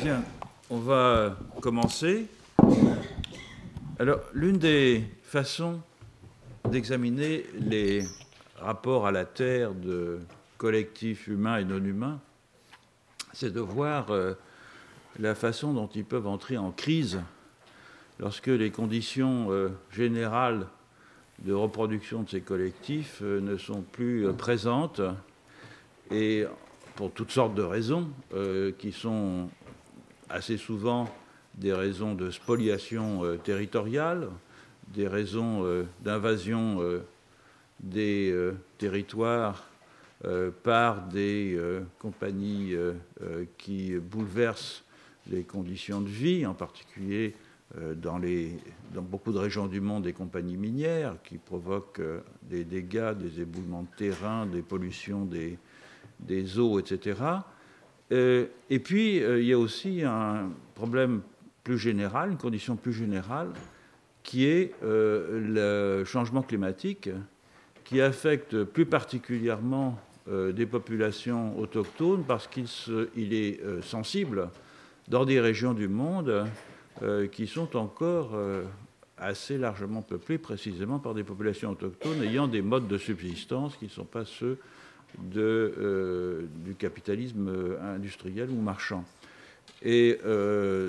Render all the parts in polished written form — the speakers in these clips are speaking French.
Bien, on va commencer. Alors, l'une des façons d'examiner les rapports à la Terre de collectifs humains et non humains, c'est de voir la façon dont ils peuvent entrer en crise lorsque les conditions générales de reproduction de ces collectifs ne sont plus présentes, et pour toutes sortes de raisons qui sont assez souvent des raisons de spoliation territoriale, des raisons d'invasion des territoires par des compagnies qui bouleversent les conditions de vie, en particulier dans beaucoup de régions du monde, des compagnies minières qui provoquent des dégâts, des éboulements de terrain, des pollutions des eaux, etc. Et puis, il y a aussi un problème plus général, une condition plus générale, qui est le changement climatique, qui affecte plus particulièrement des populations autochtones parce qu'il est sensible dans des régions du monde qui sont encore assez largement peuplées précisément par des populations autochtones ayant des modes de subsistance qui ne sont pas ceux du capitalisme industriel ou marchand. Et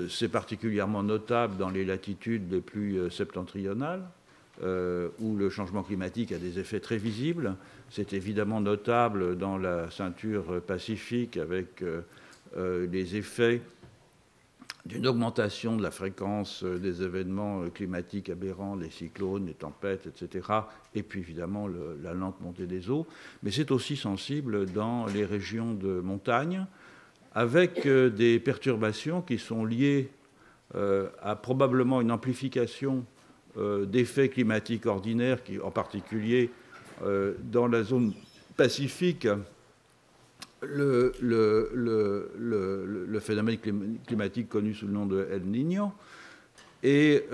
c'est particulièrement notable dans les latitudes les plus septentrionales, où le changement climatique a des effets très visibles. C'est évidemment notable dans la ceinture pacifique avec les effets d'une augmentation de la fréquence des événements climatiques aberrants, les cyclones, les tempêtes, etc., et puis évidemment la lente montée des eaux. Mais c'est aussi sensible dans les régions de montagne, avec des perturbations qui sont liées à probablement une amplification d'effets climatiques ordinaires, qui, en particulier dans la zone pacifique, le phénomène climatique connu sous le nom de El Niño, et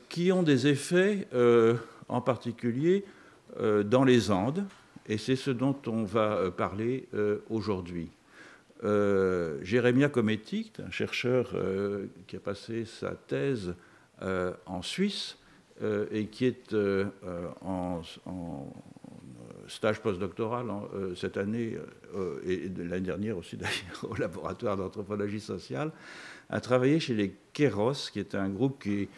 qui ont des effets en particulier dans les Andes, et c'est ce dont on va parler aujourd'hui. Jeremiah Cometti, un chercheur qui a passé sa thèse en Suisse et qui est en stage postdoctoral cette année et l'année dernière aussi d'ailleurs au laboratoire d'anthropologie sociale, a travaillé chez les Keros, qui est un groupe qui est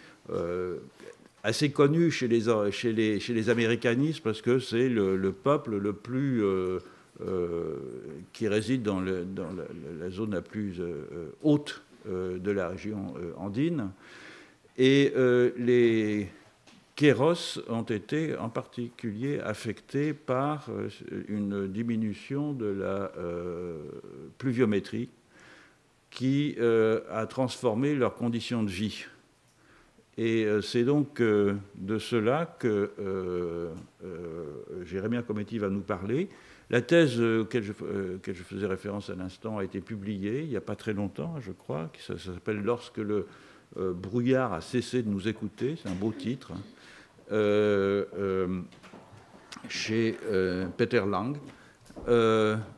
assez connu chez les américanistes parce que c'est le peuple le plus qui réside dans la zone la plus haute de la région andine. Et les Kéros ont été en particulier affectés par une diminution de la pluviométrie qui a transformé leurs conditions de vie. Et c'est donc de cela que Jeremiah Cometti va nous parler. La thèse auquel je faisais référence à l'instant a été publiée il n'y a pas très longtemps, je crois, ça s'appelle « Lorsque le brouillard a cessé de nous écouter », c'est un beau titre, chez Peter Lang.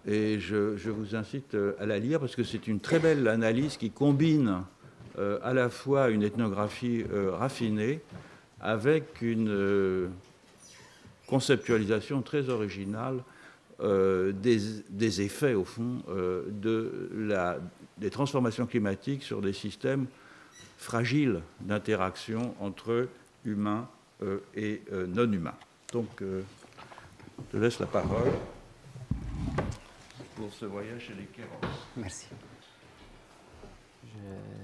Et je vous incite à la lire parce que c'est une très belle analyse qui combine à la fois une ethnographie raffinée avec une conceptualisation très originale des effets, au fond, des transformations climatiques sur des systèmes fragiles d'interaction entre humains et non-humains. Donc, je te laisse la parole pour ce voyage chez les Kéros. Merci.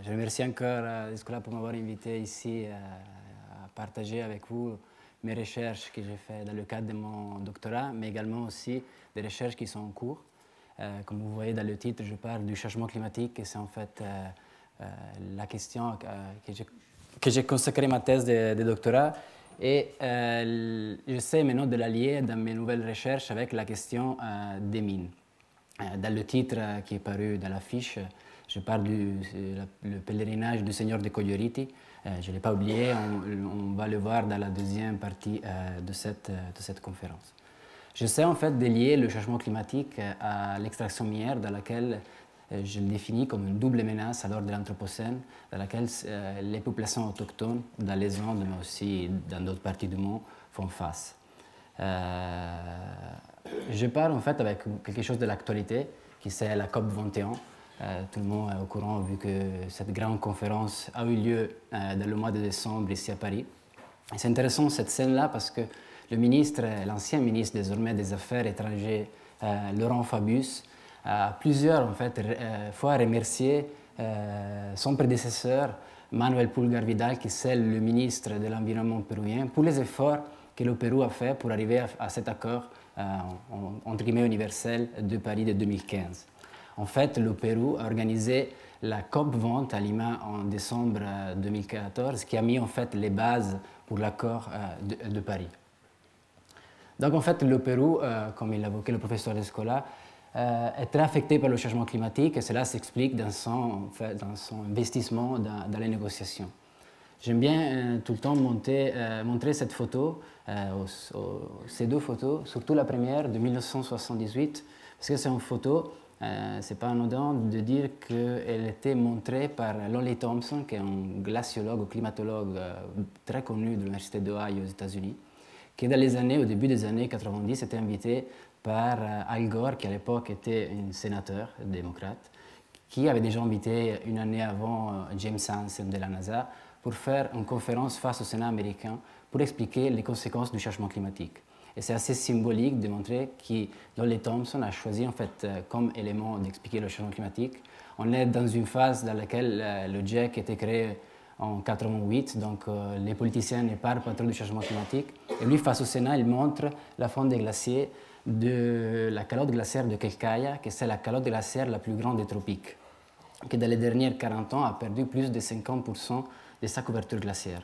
Je remercie encore Escola pour m'avoir invité ici à partager avec vous mes recherches que j'ai faites dans le cadre de mon doctorat, mais également aussi des recherches qui sont en cours. Comme vous voyez dans le titre, je parle du changement climatique et c'est en fait la question que j'ai consacré ma thèse de doctorat. Et j'essaie maintenant de la lier dans mes nouvelles recherches avec la question des mines. Dans le titre qui est paru dans l'affiche, je parle le pèlerinage du Seigneur de Coyoriti. Je ne l'ai pas oublié, on va le voir dans la deuxième partie de cette conférence. J'essaie en fait de lier le changement climatique à l'extraction minière dans laquelle je le définis comme une double menace à l'heure de l'Anthropocène, dans laquelle les populations autochtones, dans les Andes, mais aussi dans d'autres parties du monde, font face. Je pars en fait avec quelque chose de l'actualité, qui c'est la COP 21. Tout le monde est au courant vu que cette grande conférence a eu lieu dans le mois de décembre ici à Paris. C'est intéressant cette scène-là parce que le ministre, l'ancien ministre désormais des Affaires étrangères, Laurent Fabius, a plusieurs fois remercié son prédécesseur, Manuel Pulgar Vidal, qui est le ministre de l'Environnement péruvien, pour les efforts que le Pérou a fait pour arriver à cet accord entre guillemets universel de Paris de 2015. En fait, le Pérou a organisé la COP 20 à Lima en décembre 2014, qui a mis en fait les bases pour l'accord de Paris. Donc en fait, le Pérou, comme il l'évoquait le professeur Descola, est très affecté par le changement climatique et cela s'explique dans son investissement dans les négociations. J'aime bien tout le temps montrer cette photo, ces deux photos, surtout la première de 1978, parce que c'est une photo, c'est pas anodin de dire qu'elle était montrée par Lonnie Thompson, qui est un glaciologue ou climatologue très connu de l'Université d'Ohio aux États-Unis, qui au début des années 90, était invité par Al Gore, qui à l'époque était un sénateur démocrate, qui avait déjà invité une année avant James Hansen de la NASA pour faire une conférence face au Sénat américain pour expliquer les conséquences du changement climatique. Et c'est assez symbolique de montrer que Lonnie Thompson a choisi en fait comme élément d'expliquer le changement climatique. On est dans une phase dans laquelle le GIEC a été créé en 1988, donc les politiciens ne parlent pas trop du changement climatique. Et lui, face au Sénat, il montre la fonte des glaciers de la calotte glaciaire de Quelcaya, qui c'est la calotte glaciaire la plus grande des tropiques, qui dans les derniers 40 ans a perdu plus de 50% de sa couverture glaciaire.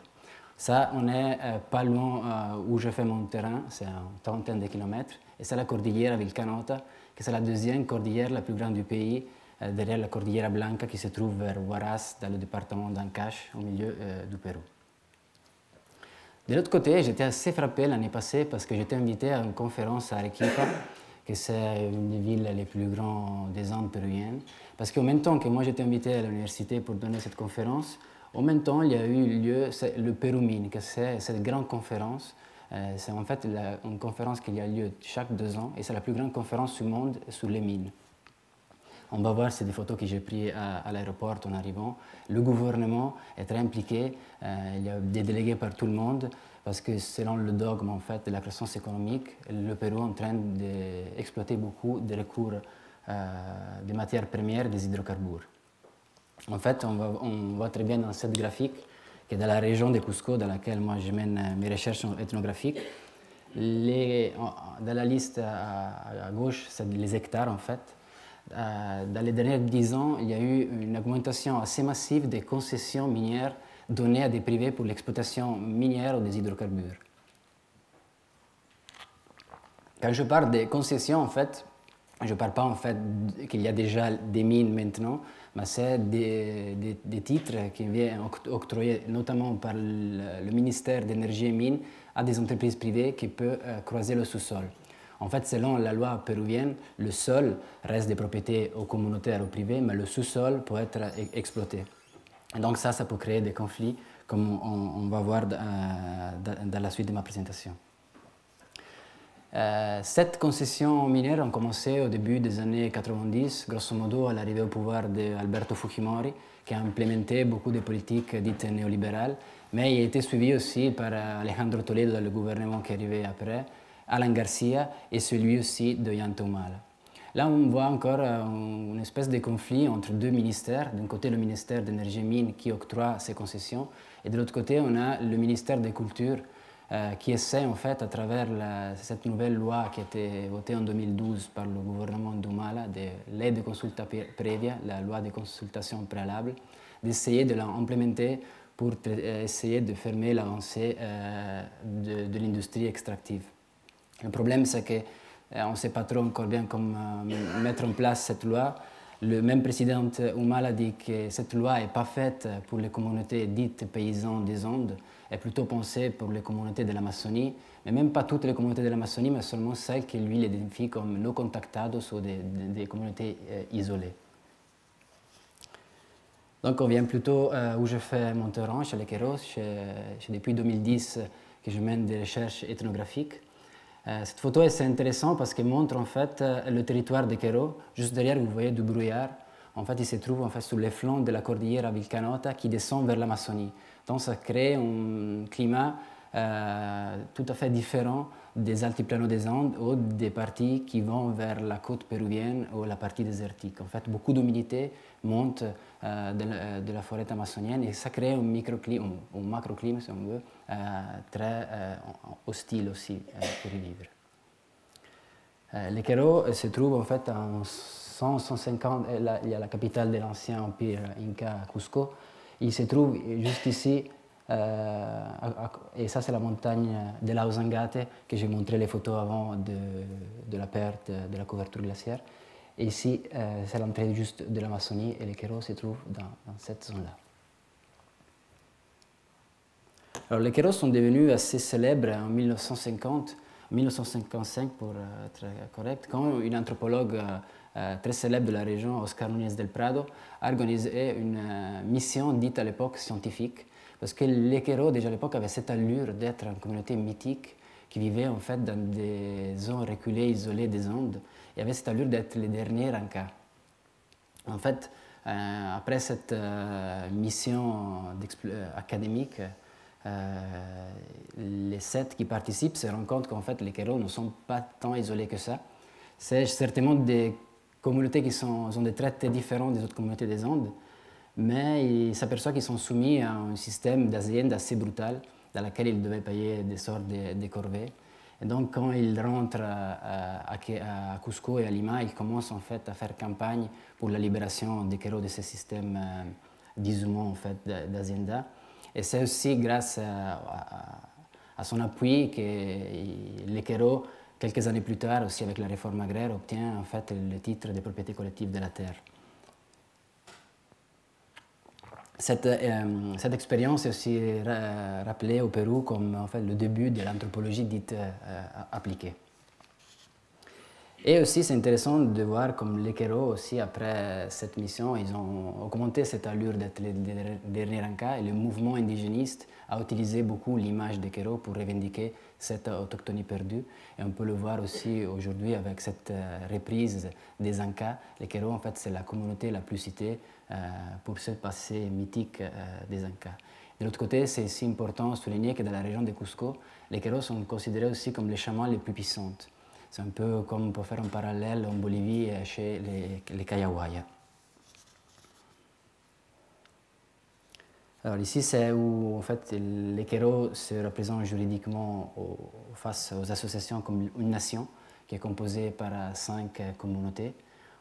Ça, on n'est pas loin où je fais mon terrain, c'est à une trentaine de kilomètres, et c'est la cordillère Vilcanota, qui c'est la deuxième cordillère la plus grande du pays, derrière la Cordillera Blanca qui se trouve vers Huaraz, dans le département d'Ancash, au milieu du Pérou. De l'autre côté, j'étais assez frappé l'année passée parce que j'étais invité à une conférence à Arequipa, que c'est une des villes les plus grandes des Andes péruviennes. Parce qu'en même temps que moi j'étais invité à l'université pour donner cette conférence, en même temps il y a eu lieu le Pérumine, que c'est cette grande conférence. C'est en fait une conférence qui a lieu chaque 2 ans et c'est la plus grande conférence du monde sur les mines. On va voir, c'est des photos que j'ai prises à l'aéroport en arrivant. Le gouvernement est très impliqué, il y a des délégués par tout le monde, parce que selon le dogme en fait, de la croissance économique, le Pérou est en train d'exploiter beaucoup de recours des matières premières, des hydrocarbures. En fait, on voit très bien dans cette graphique que dans la région de Cusco, dans laquelle moi je mène mes recherches ethnographiques, dans la liste à gauche, c'est les hectares en fait. Dans les derniers 10 ans, il y a eu une augmentation assez massive des concessions minières données à des privés pour l'exploitation minière ou des hydrocarbures. Quand je parle des concessions, en fait, je ne parle pas en fait qu'il y a déjà des mines maintenant, mais c'est des titres qui viennent octroyés notamment par le ministère d'énergie et mines à des entreprises privées qui peuvent creuser le sous-sol. En fait, selon la loi péruvienne, le sol reste des propriétés aux communautaires, aux privés, mais le sous-sol peut être exploité. Et donc ça peut créer des conflits, comme on va voir dans la suite de ma présentation. Cette concession minière a commencé au début des années 90, grosso modo à l'arrivée au pouvoir d'Alberto Fujimori, qui a implémenté beaucoup de politiques dites néolibérales, mais il a été suivi aussi par Alejandro Toledo dans le gouvernement qui est arrivé après, Alan Garcia et celui aussi de Ollanta Humala. Là, on voit encore une espèce de conflit entre deux ministères. D'un côté, le ministère d'énergie et mines qui octroie ces concessions, et de l'autre côté, on a le ministère des Cultures qui essaie, en fait, à travers cette nouvelle loi qui a été votée en 2012 par le gouvernement d'Humala, de l'aide de consulta previa, la loi de consultation préalable, d'essayer de l'implémenter pour essayer de fermer l'avancée de l'industrie extractive. Le problème, c'est qu'on ne sait pas trop encore bien comment mettre en place cette loi. Le même président Humala dit que cette loi n'est pas faite pour les communautés dites paysannes des Andes, est plutôt pensée pour les communautés de l'Amazonie, mais même pas toutes les communautés de l'Amazonie, mais seulement celles que lui identifie comme no contactados ou des communautés isolées. Donc on vient plutôt où je fais mon terrain, chez les Kéros. C'est depuis 2010 que je mène des recherches ethnographiques. Cette photo est intéressante parce qu'elle montre en fait le territoire des Kéros. Juste derrière, vous voyez du brouillard. En fait, il se trouve en fait sur les flancs de la cordillère Vilcanota qui descend vers l'Amazonie. Donc ça crée un climat tout à fait différent des altiplanos des Andes ou des parties qui vont vers la côte péruvienne ou la partie désertique. En fait, beaucoup d'humidité monte de la forêt amazonienne et ça crée un microclimat, un macroclimat si on veut, très hostile aussi pour y vivre. Les Kéros se trouvent en fait en 150, il y a la capitale de l'ancien empire Inca, Cusco. Il se trouve juste ici, et ça c'est la montagne de la Ozangate, que j'ai montré les photos avant de la perte de la couverture glaciaire. Et ici, c'est l'entrée juste de l'Amazonie et les Kéros se trouvent dans cette zone-là. Alors, les Kéros sont devenus assez célèbres en 1955 pour être correct, quand une anthropologue très célèbre de la région, Oscar Núñez del Prado, a organisé une mission dite à l'époque scientifique, parce que les Kéros, déjà à l'époque, avaient cette allure d'être une communauté mythique qui vivait en fait dans des zones reculées, isolées des Andes, et avait cette allure d'être les derniers Incas. En fait, après cette mission académique, les 7 qui participent se rendent compte qu'en fait les Kéros ne sont pas tant isolés que ça. C'est certainement des communautés qui ont des traits très différents des autres communautés des Andes, mais ils s'aperçoivent qu'ils sont soumis à un système d'hacienda assez brutal dans lequel ils devaient payer des sortes de corvées. Et donc quand ils rentrent à Cusco et à Lima, ils commencent en fait à faire campagne pour la libération des Kéros de ce système d'isolement en fait, d'hacienda. Et c'est aussi grâce à son appui que les Kéros, quelques années plus tard, aussi avec la réforme agraire, obtient en fait le titre de propriété collective de la terre. Cette expérience est aussi rappelée au Pérou comme en fait, le début de l'anthropologie dite appliquée. Et aussi, c'est intéressant de voir comme les Kéros, aussi après cette mission, ils ont augmenté cette allure d'être les derniers Incas et le mouvement indigéniste a utilisé beaucoup l'image des Kéros pour revendiquer cette autochtonie perdue. Et on peut le voir aussi aujourd'hui avec cette reprise des Incas. Les Kéros, en fait, c'est la communauté la plus citée pour ce passé mythique des Incas. De l'autre côté, c'est aussi important de souligner que dans la région de Cusco, les Kéros sont considérés aussi comme les chamans les plus puissants. C'est un peu comme pour faire un parallèle en Bolivie chez les Kayawaya. Alors ici, c'est où en fait, les Kéros se représentent juridiquement face aux associations comme une nation qui est composée par 5 communautés.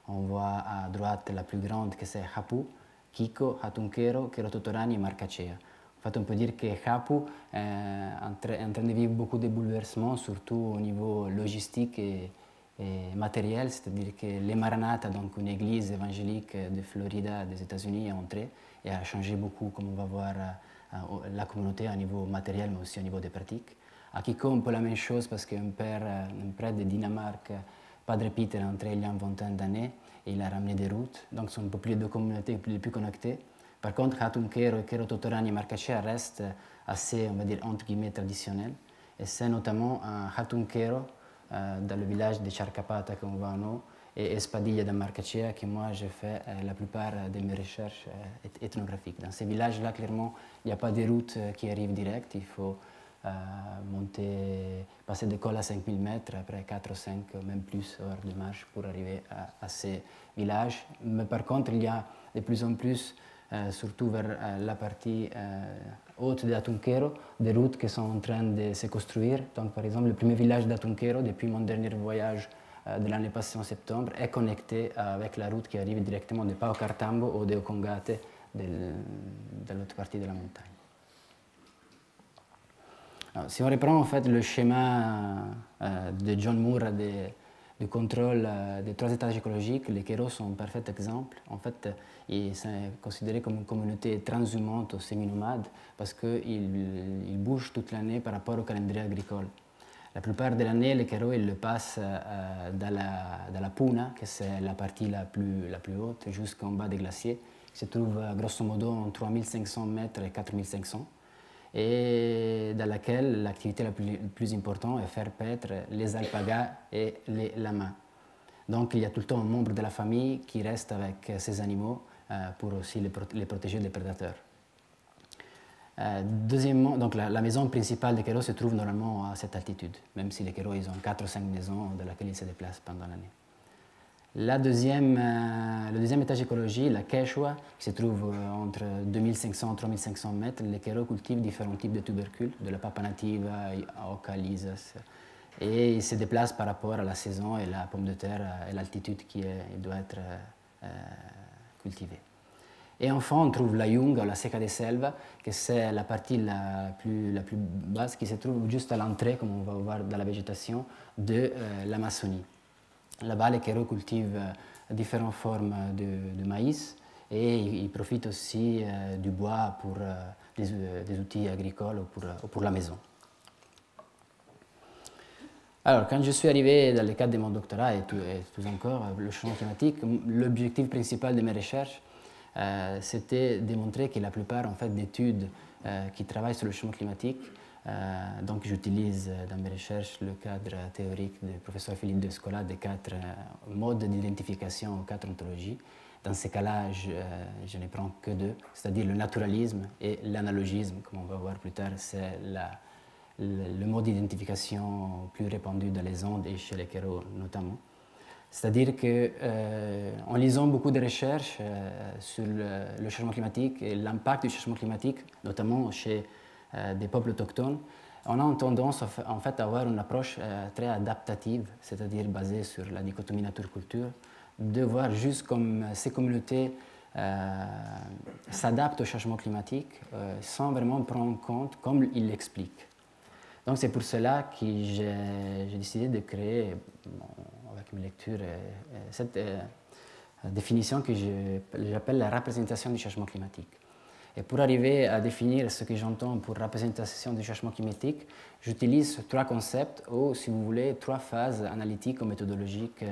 On voit à droite la plus grande que c'est Hapu, Kiko, Hatunquero, Querototorani et Marcachea. En fait, on peut dire que Hapu est en train de vivre beaucoup de bouleversements, surtout au niveau logistique et matériel, c'est-à-dire que les Maranatha, donc une église évangélique de Florida, des États-Unis, est entrée et a changé beaucoup, comme on va voir, la communauté au niveau matériel, mais aussi au niveau des pratiques. À Kiko, un peu la même chose parce qu'un prêtre de Dinamarque, Padre Peter, est entré il y a une vingtaine d'années et il a ramené des routes, donc ce sont un peu plus les 2 communautés les plus connectées. Par contre, Hatunquero, Querototorani et Marcachea restent assez, on va dire, entre guillemets, traditionnels. Et c'est notamment à Hatunquero, dans le village de Charcapata qu'on voit en haut, et Espadilla de Marcachea que moi j'ai fait la plupart de mes recherches ethnographiques. Dans ces villages-là, clairement, il n'y a pas de route qui arrive direct. Il faut passer des cols à 5000 mètres, après 4 ou 5, même plus heures de marche pour arriver à ces villages. Mais par contre, il y a de plus en plus surtout vers la partie haute d'Atunquero, des routes qui sont en train de se construire. Donc, par exemple, le premier village d'Atunquero, depuis mon dernier voyage de l'année passée en septembre, est connecté avec la route qui arrive directement de Paucartambo ou de Ocongate, de l'autre partie de la montagne. Alors, si on reprend en fait le schéma de John Moore du contrôle des 3 étages écologiques, les Kéros sont un parfait exemple. En fait, ils sont considérés comme une communauté transhumante ou semi-nomade parce qu'ils bougent toute l'année par rapport au calendrier agricole. La plupart de l'année, les Kéros ils le passent dans la Puna, que c'est la partie la plus haute, jusqu'en bas des glaciers, qui se trouve grosso modo entre 3500 mètres et 4500, et dans laquelle l'activité la plus importante est faire paître les alpagas et les lamas. Donc il y a tout le temps un membre de la famille qui reste avec ces animaux pour aussi les protéger des prédateurs. Deuxièmement, donc la maison principale des Quéraux se trouve normalement à cette altitude, même si les Quéraux ils ont 4 ou 5 maisons dans lesquelles ils se déplacent pendant l'année. Le deuxième étage écologie, la Quechua, qui se trouve entre 2500 et 3500 mètres, les Quéraux cultivent différents types de tubercules, de la papa nativa, Oca, Lysas, et ils se déplacent par rapport à la saison et la pomme de terre et l'altitude qui doit être cultivée. Et enfin, on trouve la Yunga, la Seca de Selva, que c'est la partie la plus basse qui se trouve juste à l'entrée, comme on va voir dans la végétation, de l'Amazonie. Là-bas, les Quéraux cultivent différentes formes de maïs et ils profitent aussi du bois pour des outils agricoles ou pour la maison. Alors, quand je suis arrivé dans le cadre de mon doctorat et tout encore, le changement climatique, l'objectif principal de mes recherches, c'était de démontrer que la plupart en fait, d'études qui travaillent sur le changement climatique, donc j'utilise dans mes recherches le cadre théorique du professeur Philippe Descola des 4 modes d'identification aux 4 ontologies. Dans ces cas-là, je ne prends que 2, c'est-à-dire le naturalisme et l'analogisme, comme on va voir plus tard, c'est le mode d'identification plus répandu dans les Andes et chez les Quéraux notamment. C'est-à-dire qu'en lisant beaucoup de recherches sur le changement climatique et l'impact du changement climatique, notamment chez des peuples autochtones, on a tendance en fait, à avoir une approche très adaptative, c'est-à-dire basée sur la dichotomie nature-culture, de voir juste comme ces communautés s'adaptent au changement climatique sans vraiment prendre en compte comme ils l'expliquent. Donc c'est pour cela que j'ai décidé de créer, avec mes lectures, cette définition que j'appelle la représentation du changement climatique. Et pour arriver à définir ce que j'entends pour représentation du changement climatique, j'utilise 3 concepts ou, si vous voulez, 3 phases analytiques ou méthodologiques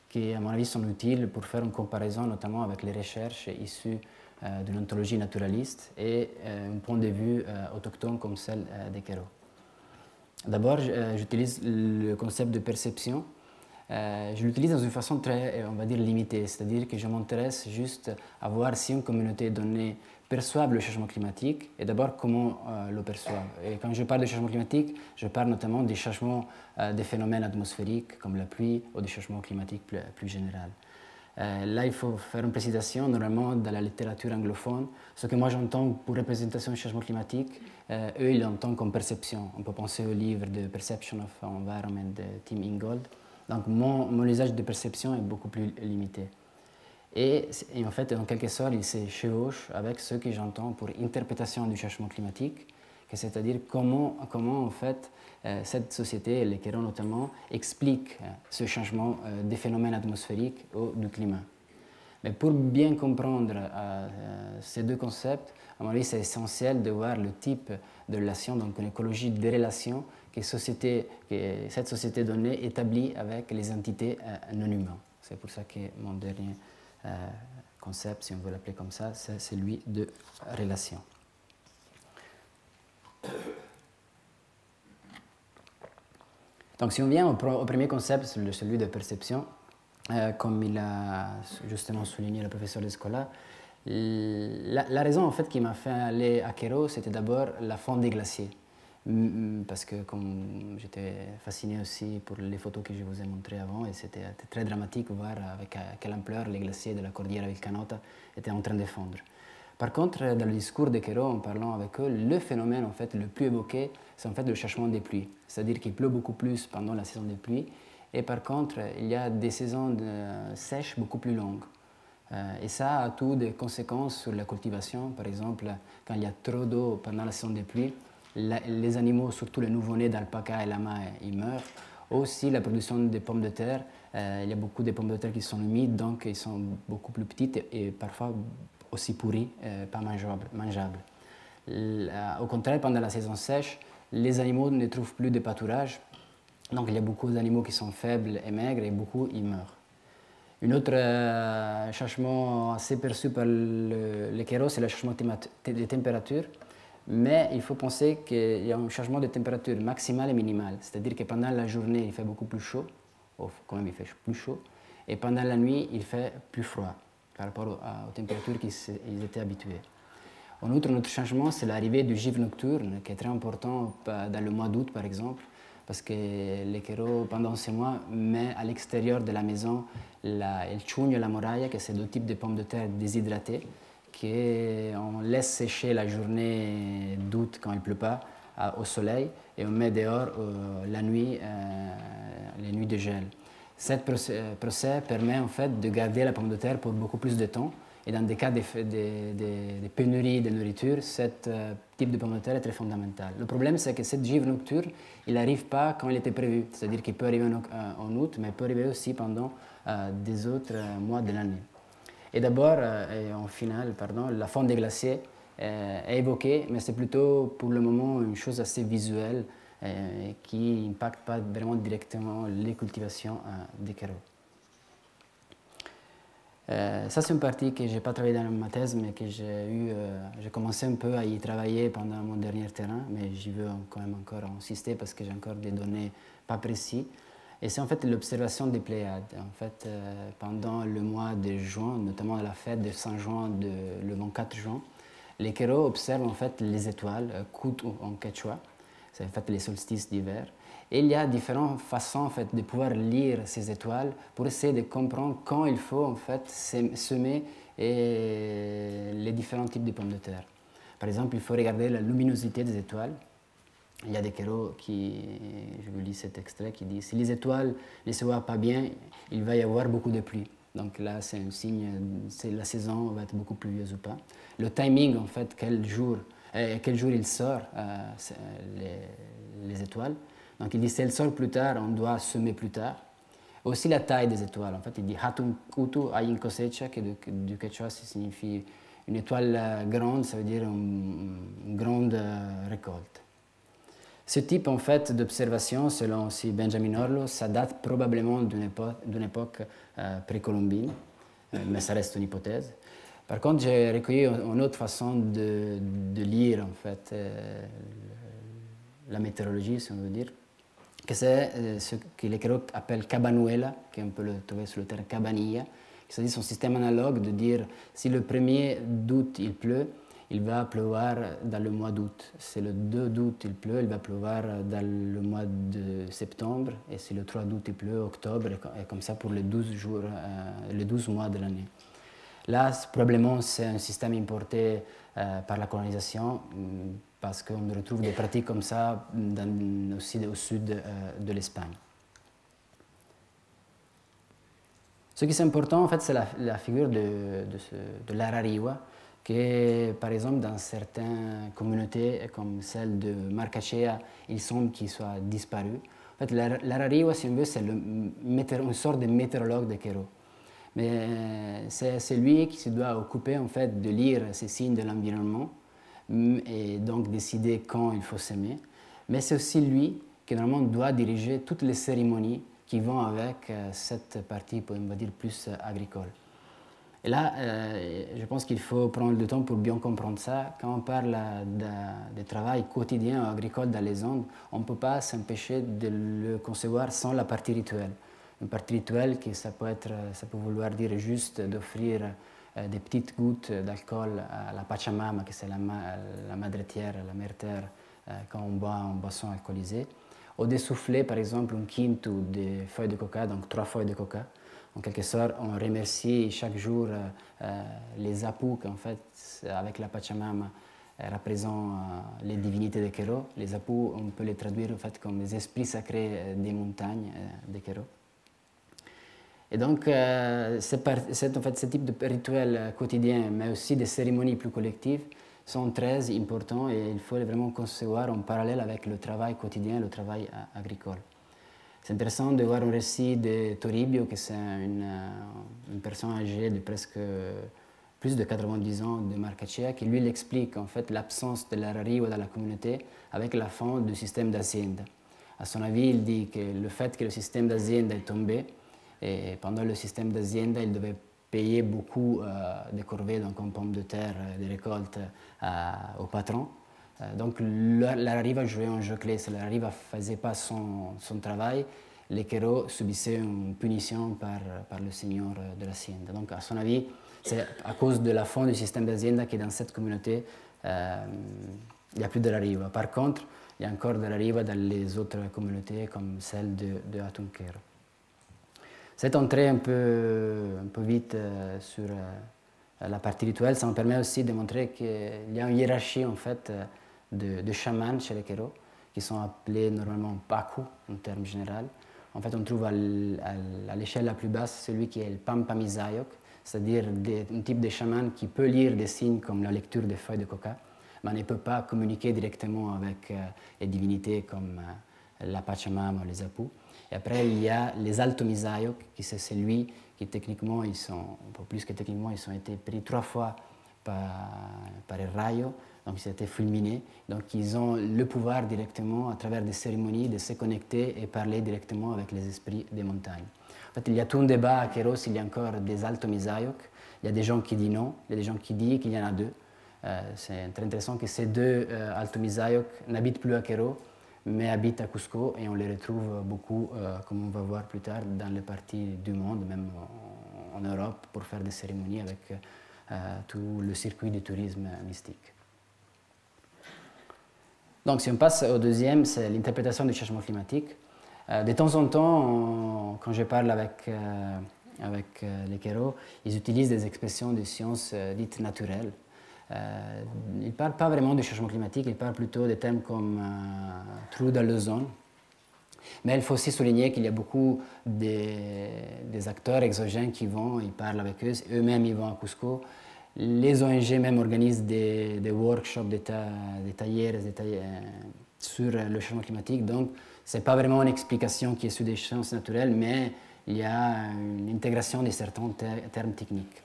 qui, à mon avis, sont utiles pour faire une comparaison, notamment avec les recherches issues d'une ontologie naturaliste et un point de vue autochtone comme celle des Quéraux. D'abord, j'utilise le concept de perception. Je l'utilise dans une façon très, on va dire, limitée, c'est-à-dire que je m'intéresse juste à voir si une communauté donnée perçoit le changement climatique et d'abord comment le perçoit. Et quand je parle de changement climatique, je parle notamment des changements des phénomènes atmosphériques comme la pluie ou des changements climatiques plus généraux. Là, il faut faire une précision. Normalement, dans la littérature anglophone, ce que moi j'entends pour représentation du changement climatique, eux, ils l'entendent comme perception. On peut penser au livre de Perception of Environment de Tim Ingold. Donc, mon usage de perception est beaucoup plus limité. Et en fait, en quelque sorte, il se chevauche avec ce que j'entends pour interprétation du changement climatique, c'est-à-dire comment en fait, cette société, les Quéraux notamment, expliquent ce changement des phénomènes atmosphériques ou du climat. Mais pour bien comprendre ces 2 concepts, à mon avis, c'est essentiel de voir le type de relation, donc une écologie des relations que cette société donnée établit avec les entités non humaines. C'est pour ça que mon dernier concept, si on veut l'appeler comme ça, c'est celui de relation. Donc si on vient au premier concept, celui de perception, comme il a justement souligné le professeur Descola, la raison en fait qui m'a fait aller à Quéraux, c'était d'abord la fonte des glaciers. Parce que comme j'étais fasciné aussi pour les photos que je vous ai montrées avant, et c'était très dramatique de voir avec quelle ampleur les glaciers de la Cordillera Vilcanota étaient en train de fondre. Par contre, dans le discours des Quéraux, en parlant avec eux, le phénomène en fait, le plus évoqué, c'est en fait le changement des pluies. C'est-à-dire qu'il pleut beaucoup plus pendant la saison des pluies, et par contre, il y a des saisons sèches beaucoup plus longues. Et ça a toutes des conséquences sur la cultivation. Par exemple, quand il y a trop d'eau pendant la saison des pluies, les animaux, surtout les nouveau-nés d'alpaca et lama, ils meurent. Aussi, la production des pommes de terre, il y a beaucoup de pommes de terre qui sont humides, donc ils sont beaucoup plus petites et parfois aussi pourries, pas mangeables. Au contraire, pendant la saison sèche, les animaux ne trouvent plus de pâturage, donc il y a beaucoup d'animaux qui sont faibles et maigres et beaucoup ils meurent. Un autre changement assez perçu par le Kéros, c'est le changement de température. Mais il faut penser qu'il y a un changement de température maximale et minimale. C'est-à-dire que pendant la journée, il fait beaucoup plus chaud. Quand même, il fait plus chaud. Et pendant la nuit, il fait plus froid par rapport aux températures qu'ils étaient habitués. En outre, un autre changement, c'est l'arrivée du givre nocturne, qui est très important dans le mois d'août, par exemple, parce que le Kéros, pendant ce mois, met à l'extérieur de la maison el chugno et la moraya, que c'est deux types de pommes de terre déshydratées, qu'on laisse sécher la journée d'août quand il ne pleut pas au soleil, et on met dehors la nuit, les nuits de gel. Ce procès permet en fait de garder la pomme de terre pour beaucoup plus de temps. Et dans des cas de pénurie de nourriture, ce type de pomme de terre est très fondamental. Le problème, c'est que cette givre nocturne, il n'arrive pas quand il était prévu. C'est-à-dire qu'il peut arriver en août, mais il peut arriver aussi pendant des autres mois de l'année. Et d'abord, en finale, la fonte des glaciers est évoquée, mais c'est plutôt pour le moment une chose assez visuelle qui n'impacte pas vraiment directement les cultivations des Kéros. Ça, c'est une partie que je n'ai pas travaillé dans ma thèse, mais que j'ai commencé un peu à y travailler pendant mon dernier terrain, mais j'y veux quand même encore insister parce que j'ai encore des données pas précises. Et c'est en fait l'observation des Pléiades. En fait, pendant le mois de juin, notamment la fête de Saint-Jean, le 24 juin, les Kéros observent en fait les étoiles, Kutu en quechua, c'est en fait les solstices d'hiver. Et il y a différentes façons en fait, de pouvoir lire ces étoiles pour essayer de comprendre quand il faut en fait, semer les différents types de pommes de terre. Par exemple, il faut regarder la luminosité des étoiles. Il y a des Kéros je vous lis cet extrait, qui dit « Si les étoiles ne se voient pas bien, il va y avoir beaucoup de pluie. » Donc là, c'est un signe, la saison va être beaucoup pluvieuse ou pas. Le timing, en fait, quel jour il sort, les étoiles. Donc il dit si elle sort plus tard, on doit semer plus tard. Aussi la taille des étoiles. En fait, il dit hatun kutu ayin cosecha, qui du quechua ça signifie une étoile grande, ça veut dire une grande récolte. Ce type en fait d'observation, selon aussi Benjamin Orlo, ça date probablement d'une époque précolombine, mais ça reste une hypothèse. Par contre, j'ai recueilli une autre façon de lire en fait la météorologie, si on veut dire, que c'est ce que les Kéros appellent cabanuela, qu'on peut le trouver sous le terme cabanilla, c'est-à-dire son système analogue de dire si le 1er août il pleut, il va pleuvoir dans le mois d'août. Si le 2 août il pleut, il va pleuvoir dans le mois de septembre, et si le 3 août il pleut, octobre, et comme ça pour les 12 mois de l'année. Là, probablement, c'est un système importé par la colonisation, parce qu'on retrouve des pratiques comme ça aussi au sud de l'Espagne. Ce qui est important, en fait, c'est la figure de l'Arariwa, qui, par exemple, dans certaines communautés, comme celle de Marcachea, il semble qu'il soit disparu. En fait, l'Arariwa, si on veut, c'est une sorte de météorologue de Kéros. Mais c'est lui qui se doit occuper, en fait, de lire ces signes de l'environnement, et donc décider quand il faut s'aimer. Mais c'est aussi lui qui normalement doit diriger toutes les cérémonies qui vont avec cette partie, on va dire, plus agricole. Et là, je pense qu'il faut prendre le temps pour bien comprendre ça. Quand on parle de travail quotidien agricole dans les Andes, on ne peut pas s'empêcher de le concevoir sans la partie rituelle. Une partie rituelle, ça peut vouloir dire juste d'offrir des petites gouttes d'alcool à la Pachamama, que c'est la Madre Tierra, la Mère Terre, quand on boit une boisson alcoolisée. Ou de souffler, par exemple, un quinto de feuilles de coca, donc 3 feuilles de coca. En quelque sorte, on remercie chaque jour les apous qu'en fait, avec la Pachamama, représentent les divinités des Kéros. Les apous, on peut les traduire en fait comme les esprits sacrés des montagnes des Kéros. Et donc, en fait, ce type de rituels quotidiens, mais aussi des cérémonies plus collectives, sont très importants et il faut les vraiment concevoir en parallèle avec le travail quotidien, le travail agricole. C'est intéressant de voir un récit de Toribio, que c'est une personne âgée de presque plus de 90 ans de Marcachea, qui lui explique en fait l'absence de l'Arariwa dans la communauté avec la fin du système d'hacienda. À son avis, il dit que le fait que le système d'hacienda est tombé Et pendant le système d'Hacienda, il devait payer beaucoup de corvées, donc en pommes de terre, des récoltes au patron. Donc la riva jouait un jeu clé. Si la riva ne faisait pas son travail, les Quero subissaient une punition par le seigneur de l'Hacienda. Donc à son avis, c'est à cause de la fin du système d'Hacienda que dans cette communauté, il n'y a plus de la riva. Par contre, il y a encore de la riva dans les autres communautés comme celle de Atunquero. Cette entrée un peu vite sur la partie rituelle, ça me permet aussi de montrer qu'il y a une hiérarchie en fait de chamans chez les Quero, qui sont appelés normalement Pacu en termes général. En fait, on trouve à l'échelle la plus basse celui qui est le Pampamizayok, c'est-à-dire un type de chaman qui peut lire des signes comme la lecture des feuilles de coca, mais ne peut pas communiquer directement avec les divinités comme la Pachamama ou les Apus. Et après, il y a les Altomizayok, qui c'est celui qui techniquement, un peu plus que techniquement, ils ont été pris 3 fois par el rayo, donc ils ont été fulminés. Donc ils ont le pouvoir directement, à travers des cérémonies, de se connecter et parler directement avec les esprits des montagnes. En fait, il y a tout un débat à Quero s'il y a encore des Altomizayok. Il y a des gens qui disent non, il y a des gens qui disent qu'il y en a 2. C'est très intéressant que ces 2 Altomizayok n'habitent plus à Quero, mais habitent à Cusco et on les retrouve beaucoup, comme on va voir plus tard, dans les parties du monde, même en Europe, pour faire des cérémonies avec tout le circuit du tourisme mystique. Donc si on passe au deuxième, c'est l'interprétation du changement climatique. De temps en temps, quand je parle avec les Quero, ils utilisent des expressions de sciences dites naturelles. Ils ne parlent pas vraiment du changement climatique, ils parlent plutôt des termes comme trou dans l'ozone. Mais il faut aussi souligner qu'il y a beaucoup des acteurs exogènes qui vont, ils parlent avec eux, eux-mêmes ils vont à Cusco. Les ONG même organisent des workshops, des tailleurs sur le changement climatique. Donc ce n'est pas vraiment une explication qui est sur des sciences naturelles, mais il y a une intégration de certains termes techniques.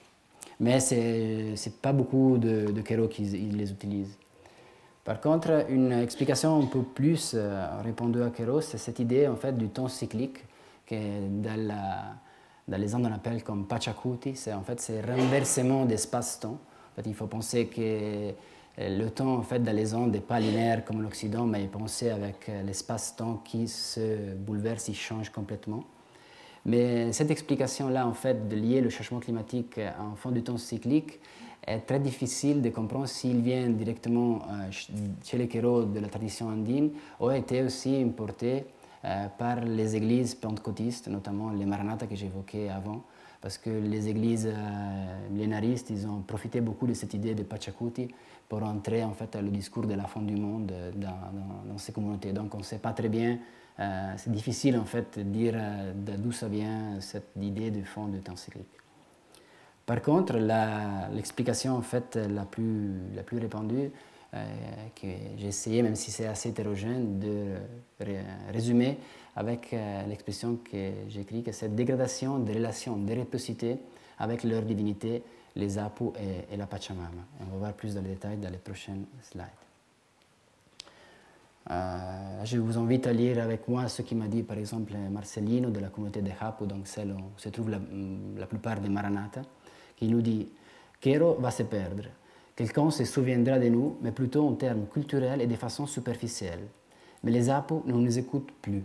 Mais ce n'est pas beaucoup de Quero qui les utilisent. Par contre, une explication un peu plus répondue à Quero, c'est cette idée en fait, du temps cyclique que dans les Andes on appelle comme Pachacuti. C'est en fait ce renversement d'espace-temps. En fait, il faut penser que le temps en fait, dans les Andes n'est pas linéaire comme l'Occident, mais penser avec l'espace-temps qui se bouleverse, il change complètement. Mais cette explication-là, en fait, de lier le changement climatique en fond du temps cyclique, est très difficile de comprendre s'il vient directement chez les Quero de la tradition andine ou a été aussi importé par les églises pentecôtistes, notamment les Maranatha que j'évoquais avant, parce que les églises millénaristes, ils ont profité beaucoup de cette idée de Pachacuti pour entrer en fait, le discours de la fin du monde dans ces communautés. Donc on ne sait pas très bien. C'est difficile en fait de dire d'où ça vient cette idée de fond de temps cyclique. Par contre, l'explication en fait la plus répandue que j'ai essayé, même si c'est assez hétérogène, de résumer avec l'expression que j'écris, que cette dégradation des relations de réciprocité avec leur divinité, les Apus et la Pachamama. Et on va voir plus dans les détails dans les prochaines slides. Je vous invite à lire avec moi ce qu'il m'a dit par exemple Marcelino de la communauté de Hapu, donc celle où se trouvent la plupart des Maranatha, qui nous dit « Quero va se perdre. Quelqu'un se souviendra de nous, mais plutôt en termes culturels et de façon superficielle. Mais les Apus ne nous écoutent plus.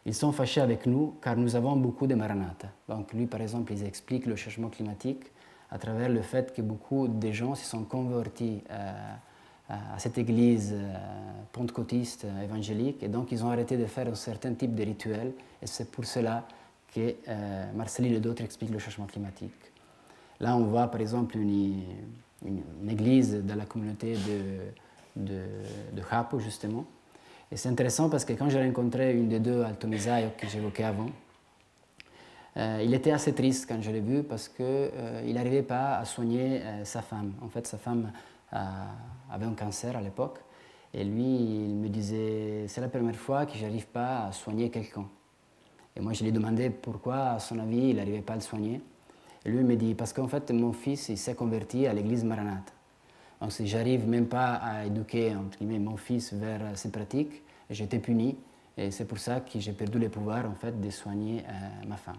Ils sont fâchés avec nous car nous avons beaucoup de Maranatha. » Donc lui par exemple, il explique le changement climatique à travers le fait que beaucoup de gens se sont convertis à cette église pentecôtiste évangélique, et donc ils ont arrêté de faire un certain type de rituel, et c'est pour cela que Marcelino et d'autres expliquent le changement climatique. Là, on voit par exemple une église dans la communauté de Hapu, justement, et c'est intéressant parce que quand j'ai rencontré une des 2 Altomizayok que j'évoquais avant, il était assez triste quand je l'ai vu parce qu'il n'arrivait pas à soigner sa femme. En fait, sa femme avait un cancer à l'époque, et lui, il me disait « c'est la première fois que je n'arrive pas à soigner quelqu'un ». Et moi, je lui ai demandé pourquoi, à son avis, il n'arrivait pas à le soigner. Et lui, il me dit « parce qu'en fait, mon fils, il s'est converti à l'église Maranatha. Donc, si j'arrive même pas à éduquer, entre guillemets, mon fils vers ces pratiques, j'ai été puni, et c'est pour ça que j'ai perdu le pouvoir, en fait, de soigner ma femme ».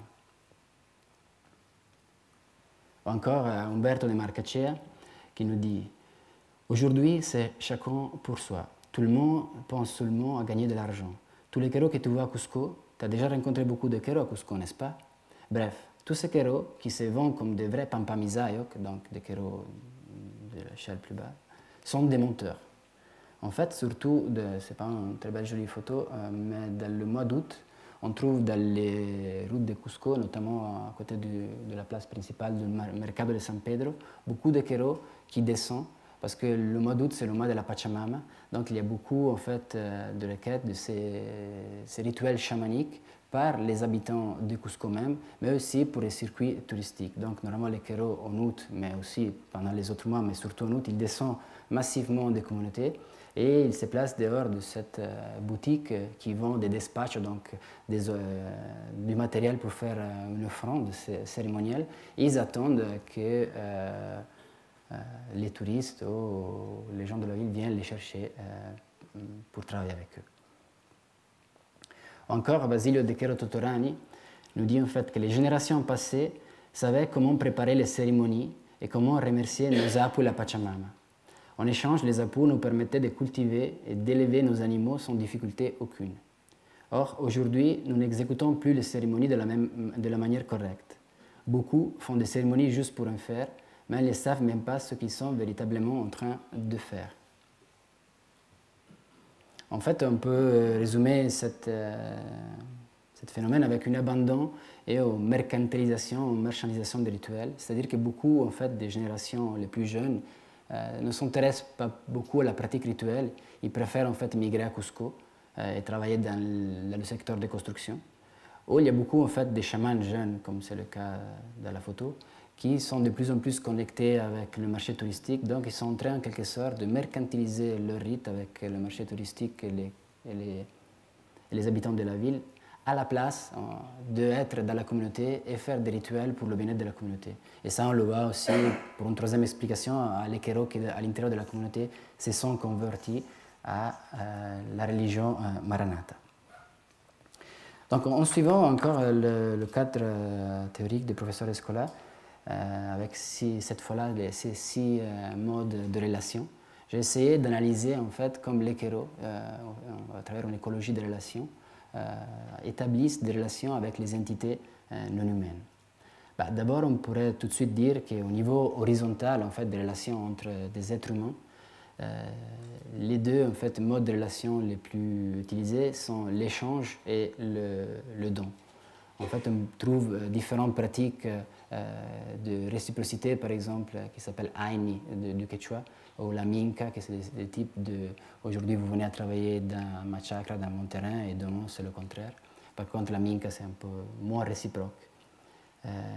Encore Umberto de Marcacea qui nous dit « Aujourd'hui, c'est chacun pour soi. Tout le monde pense seulement à gagner de l'argent. Tous les kéros que tu vois à Cusco, tu as déjà rencontré beaucoup de kéros à Cusco, n'est-ce pas? Bref, tous ces kéros qui se vendent comme des vrais pampamisayok, donc des kéros de l'échelle plus basse, sont des monteurs. En fait, surtout, c'est pas une très belle jolie photo, mais dans le mois d'août, on trouve dans les routes de Cusco, notamment à côté de la place principale du Mercado de San Pedro, beaucoup de kéros qui descendent parce que le mois d'août, c'est le mois de la Pachamama. Donc, il y a beaucoup en fait, de requêtes de ces rituels chamaniques par les habitants de Cusco même, mais aussi pour les circuits touristiques. Donc, normalement, les kéros en août, mais aussi pendant les autres mois, mais surtout en août, ils descendent massivement des communautés et ils se placent dehors de cette boutique qui vend des dispatchs, donc du matériel pour faire une offrande cérémonielle. Et ils attendent que les touristes ou les gens de la ville viennent les chercher pour travailler avec eux. Encore, Basilio De Quero Totorani nous dit en fait que les générations passées savaient comment préparer les cérémonies et comment remercier nos apus et la Pachamama. En échange, les apus nous permettaient de cultiver et d'élever nos animaux sans difficulté aucune. Or, aujourd'hui, nous n'exécutons plus les cérémonies de la manière correcte. Beaucoup font des cérémonies juste pour en faire, mais ils ne savent même pas ce qu'ils sont véritablement en train de faire. En fait, on peut résumer ce phénomène avec un abandon et une mercantilisation, une marchandisation des rituels. C'est-à-dire que beaucoup en fait, des générations les plus jeunes ne s'intéressent pas beaucoup à la pratique rituelle. Ils préfèrent en fait migrer à Cusco et travailler dans le secteur de construction. Ou il y a beaucoup en fait, des chamans jeunes, comme c'est le cas dans la photo, qui sont de plus en plus connectés avec le marché touristique. Donc, ils sont en train, en quelque sorte, de mercantiliser leur rite avec le marché touristique et les habitants de la ville, à la place d'être dans la communauté et faire des rituels pour le bien-être de la communauté. Et ça, on le voit aussi, pour une troisième explication, les kéros qui, à l'intérieur de la communauté, se sont convertis à la religion Maranatha. Donc, en suivant encore le cadre théorique du professeur Escola, avec cette fois-là ces 6 modes de relation, j'ai essayé d'analyser en fait comme les kéros, à travers une écologie des relations, établissent des relations avec les entités non humaines. D'abord, on pourrait tout de suite dire qu'au niveau horizontal en fait, des relations entre des êtres humains, les deux en fait, modes de relation les plus utilisés sont l'échange et le don. En fait, on trouve différentes pratiques de réciprocité, par exemple, qui s'appellent Aini du Quechua, ou la Minka, qui c'est des types de... Aujourd'hui, vous venez à travailler dans ma chakra, dans mon terrain, et demain, c'est le contraire. Par contre, la Minka, c'est un peu moins réciproque.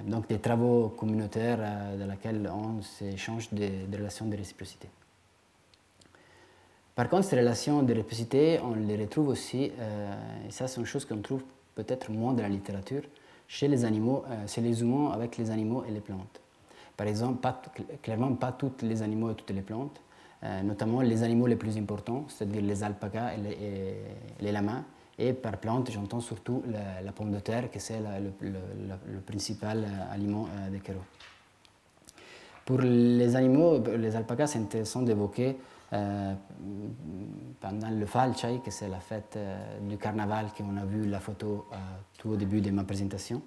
Donc, des travaux communautaires dans lesquels on s'échange des relations de réciprocité. Par contre, ces relations de réciprocité, on les retrouve aussi, et ça, c'est une chose qu'on trouve peut-être moins dans la littérature, chez les animaux, chez les humains avec les animaux et les plantes. Par exemple, clairement pas tous les animaux et toutes les plantes, notamment les animaux les plus importants, c'est-à-dire les alpagas et les lamas. Et par plante, j'entends surtout la pomme de terre, qui c'est le principal aliment des kéros. Pour les animaux, les alpagas, c'est intéressant d'évoquer pendant le Falchai, que c'est la fête du carnaval qu'on a vu la photo tout au début de ma présentation.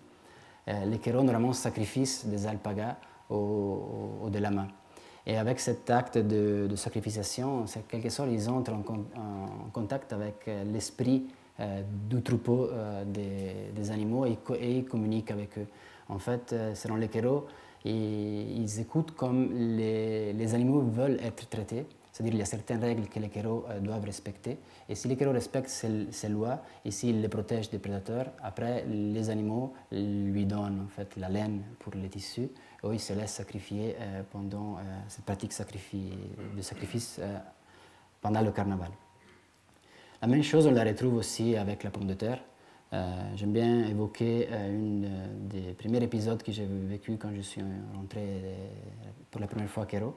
Les kéros normalement sacrifient des alpagas ou des lamas. Et avec cet acte de sacrification, en quelque sorte, ils entrent en contact avec l'esprit du troupeau des animaux et ils communiquent avec eux. En fait, selon les kéros, ils écoutent comme les animaux veulent être traités. C'est-à-dire qu'il y a certaines règles que les kéros doivent respecter. Et si les kéros respectent ces lois, et s'ils les protègent des prédateurs, après, les animaux lui donnent en fait, la laine pour les tissus, ou ils se laissent sacrifier pendant cette pratique de sacrifice pendant le carnaval. La même chose, on la retrouve aussi avec la pomme de terre. J'aime bien évoquer un des premiers épisodes que j'ai vécu quand je suis rentré pour la première fois à Kéro.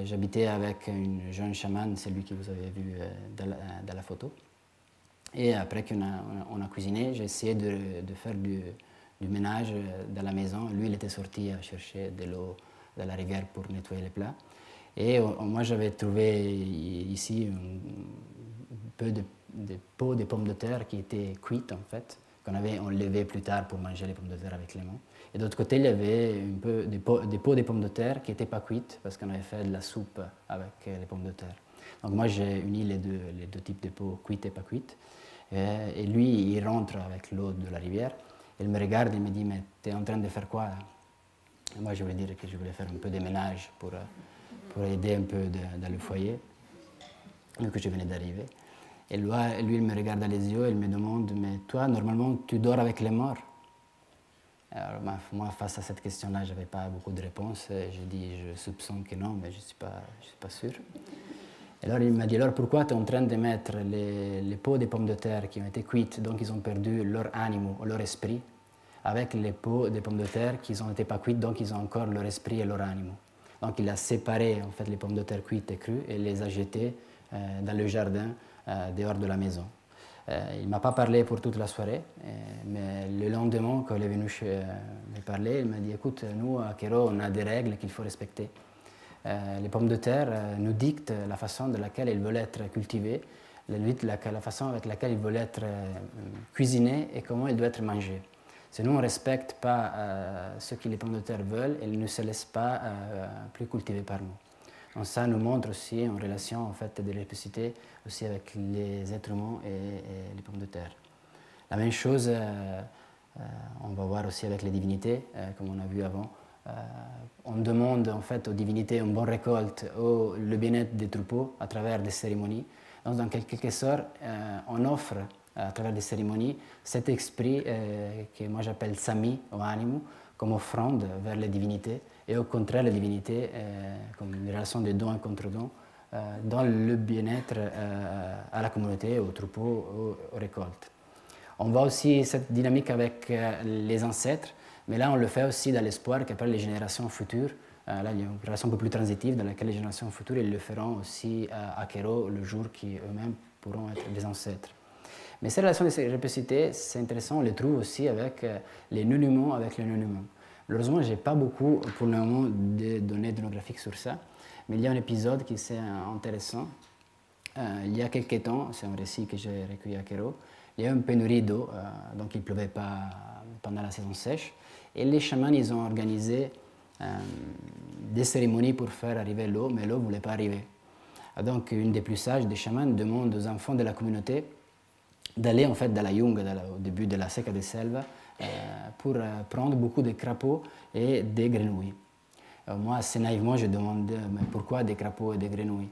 J'habitais avec une jeune chamane, celui que vous avez vu dans la photo. Et après qu'on a cuisiné, j'ai essayé de faire du ménage dans la maison. Lui, il était sorti à chercher de l'eau dans la rivière pour nettoyer les plats. Et moi, j'avais trouvé ici un peu de peaux de pommes de terre qui étaient cuites, en fait, qu'on avait enlevées plus tard pour manger les pommes de terre avec les mains. Et d'autre côté, il y avait un peu des peaux de pommes de terre qui n'étaient pas cuites parce qu'on avait fait de la soupe avec les pommes de terre. Donc moi, j'ai uni les deux types de peaux, cuites et pas cuites. Et lui, il rentre avec l'eau de la rivière. Il me regarde et me dit, mais tu es en train de faire quoi? Et moi, je voulais dire que je voulais faire un peu de ménage pour aider un peu dans le foyer, vu que je venais d'arriver. Et lui, il me regarde dans les yeux et il me demande, mais toi, normalement, tu dors avec les morts? Alors, moi, face à cette question-là, je n'avais pas beaucoup de réponses. J'ai dit, je soupçonne que non, mais je ne suis pas sûr. Et alors, il m'a dit, alors pourquoi tu es en train de mettre les peaux des pommes de terre qui ont été cuites, donc ils ont perdu leur animaux, leur esprit, avec les peaux des pommes de terre qui n'ont été pas cuites, donc ils ont encore leur esprit et leur animaux. Donc il a séparé en fait, les pommes de terre cuites et crues et les a jetées dans le jardin, dehors de la maison. Il ne m'a pas parlé pour toute la soirée, mais le lendemain, quand il est venu me parler, il m'a dit, écoute, nous, à Quero, on a des règles qu'il faut respecter. Les pommes de terre nous dictent la façon de laquelle ils veulent être cultivées, la façon avec laquelle ils veulent être cuisinés et comment ils doivent être mangés. Si nous, on ne respecte pas ce que les pommes de terre veulent, elles ne se laissent pas plus cultiver par nous. Donc ça nous montre aussi une relation en fait, de réciprocité aussi avec les êtres humains et les pommes de terre. La même chose, on va voir aussi avec les divinités, comme on a vu avant. On demande en fait aux divinités une bonne récolte ou le bien-être des troupeaux à travers des cérémonies. Donc, dans quelque sorte, on offre à travers des cérémonies cet esprit que moi j'appelle Sami ou animaux comme offrande vers les divinités et au contraire les divinités comme une relation de don et contre-don dans le bien-être à la communauté, aux troupeaux, aux récoltes. On voit aussi cette dynamique avec les ancêtres, mais là on le fait aussi dans l'espoir qu'après les générations futures, là il y a une relation un peu plus transitive dans laquelle les générations futures ils le feront aussi à Quero le jour qui eux-mêmes pourront être des ancêtres. Mais ces relations de réciprocité, c'est intéressant, on les trouve aussi avec les non-humains, avec les non-humains. Malheureusement, je n'ai pas beaucoup pour le moment de données démographiques sur ça, mais il y a un épisode qui est intéressant. Il y a quelques temps, c'est un récit que j'ai recueilli à Quero, il y a eu une pénurie d'eau, donc il ne pleuvait pas pendant la saison sèche, et les chamans ils ont organisé des cérémonies pour faire arriver l'eau, mais l'eau ne voulait pas arriver. Donc une des plus sages des chamans demande aux enfants de la communauté d'aller en fait dans la jungle, au début de la Seca de Selva, pour prendre beaucoup de crapauds et des grenouilles. Moi, assez naïvement, je demande mais pourquoi des crapauds et des grenouilles?